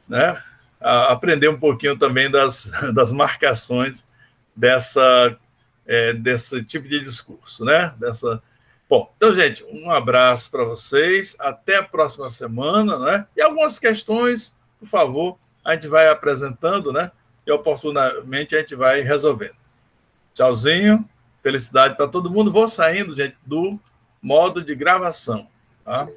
né, aprender um pouquinho também das marcações desse tipo de discurso, né? Bom, então, gente, um abraço para vocês, até a próxima semana, né? E algumas questões, por favor, a gente vai apresentando, né? E oportunamente a gente vai resolvendo. Tchauzinho, felicidade para todo mundo. Vou saindo, gente, do modo de gravação, tá?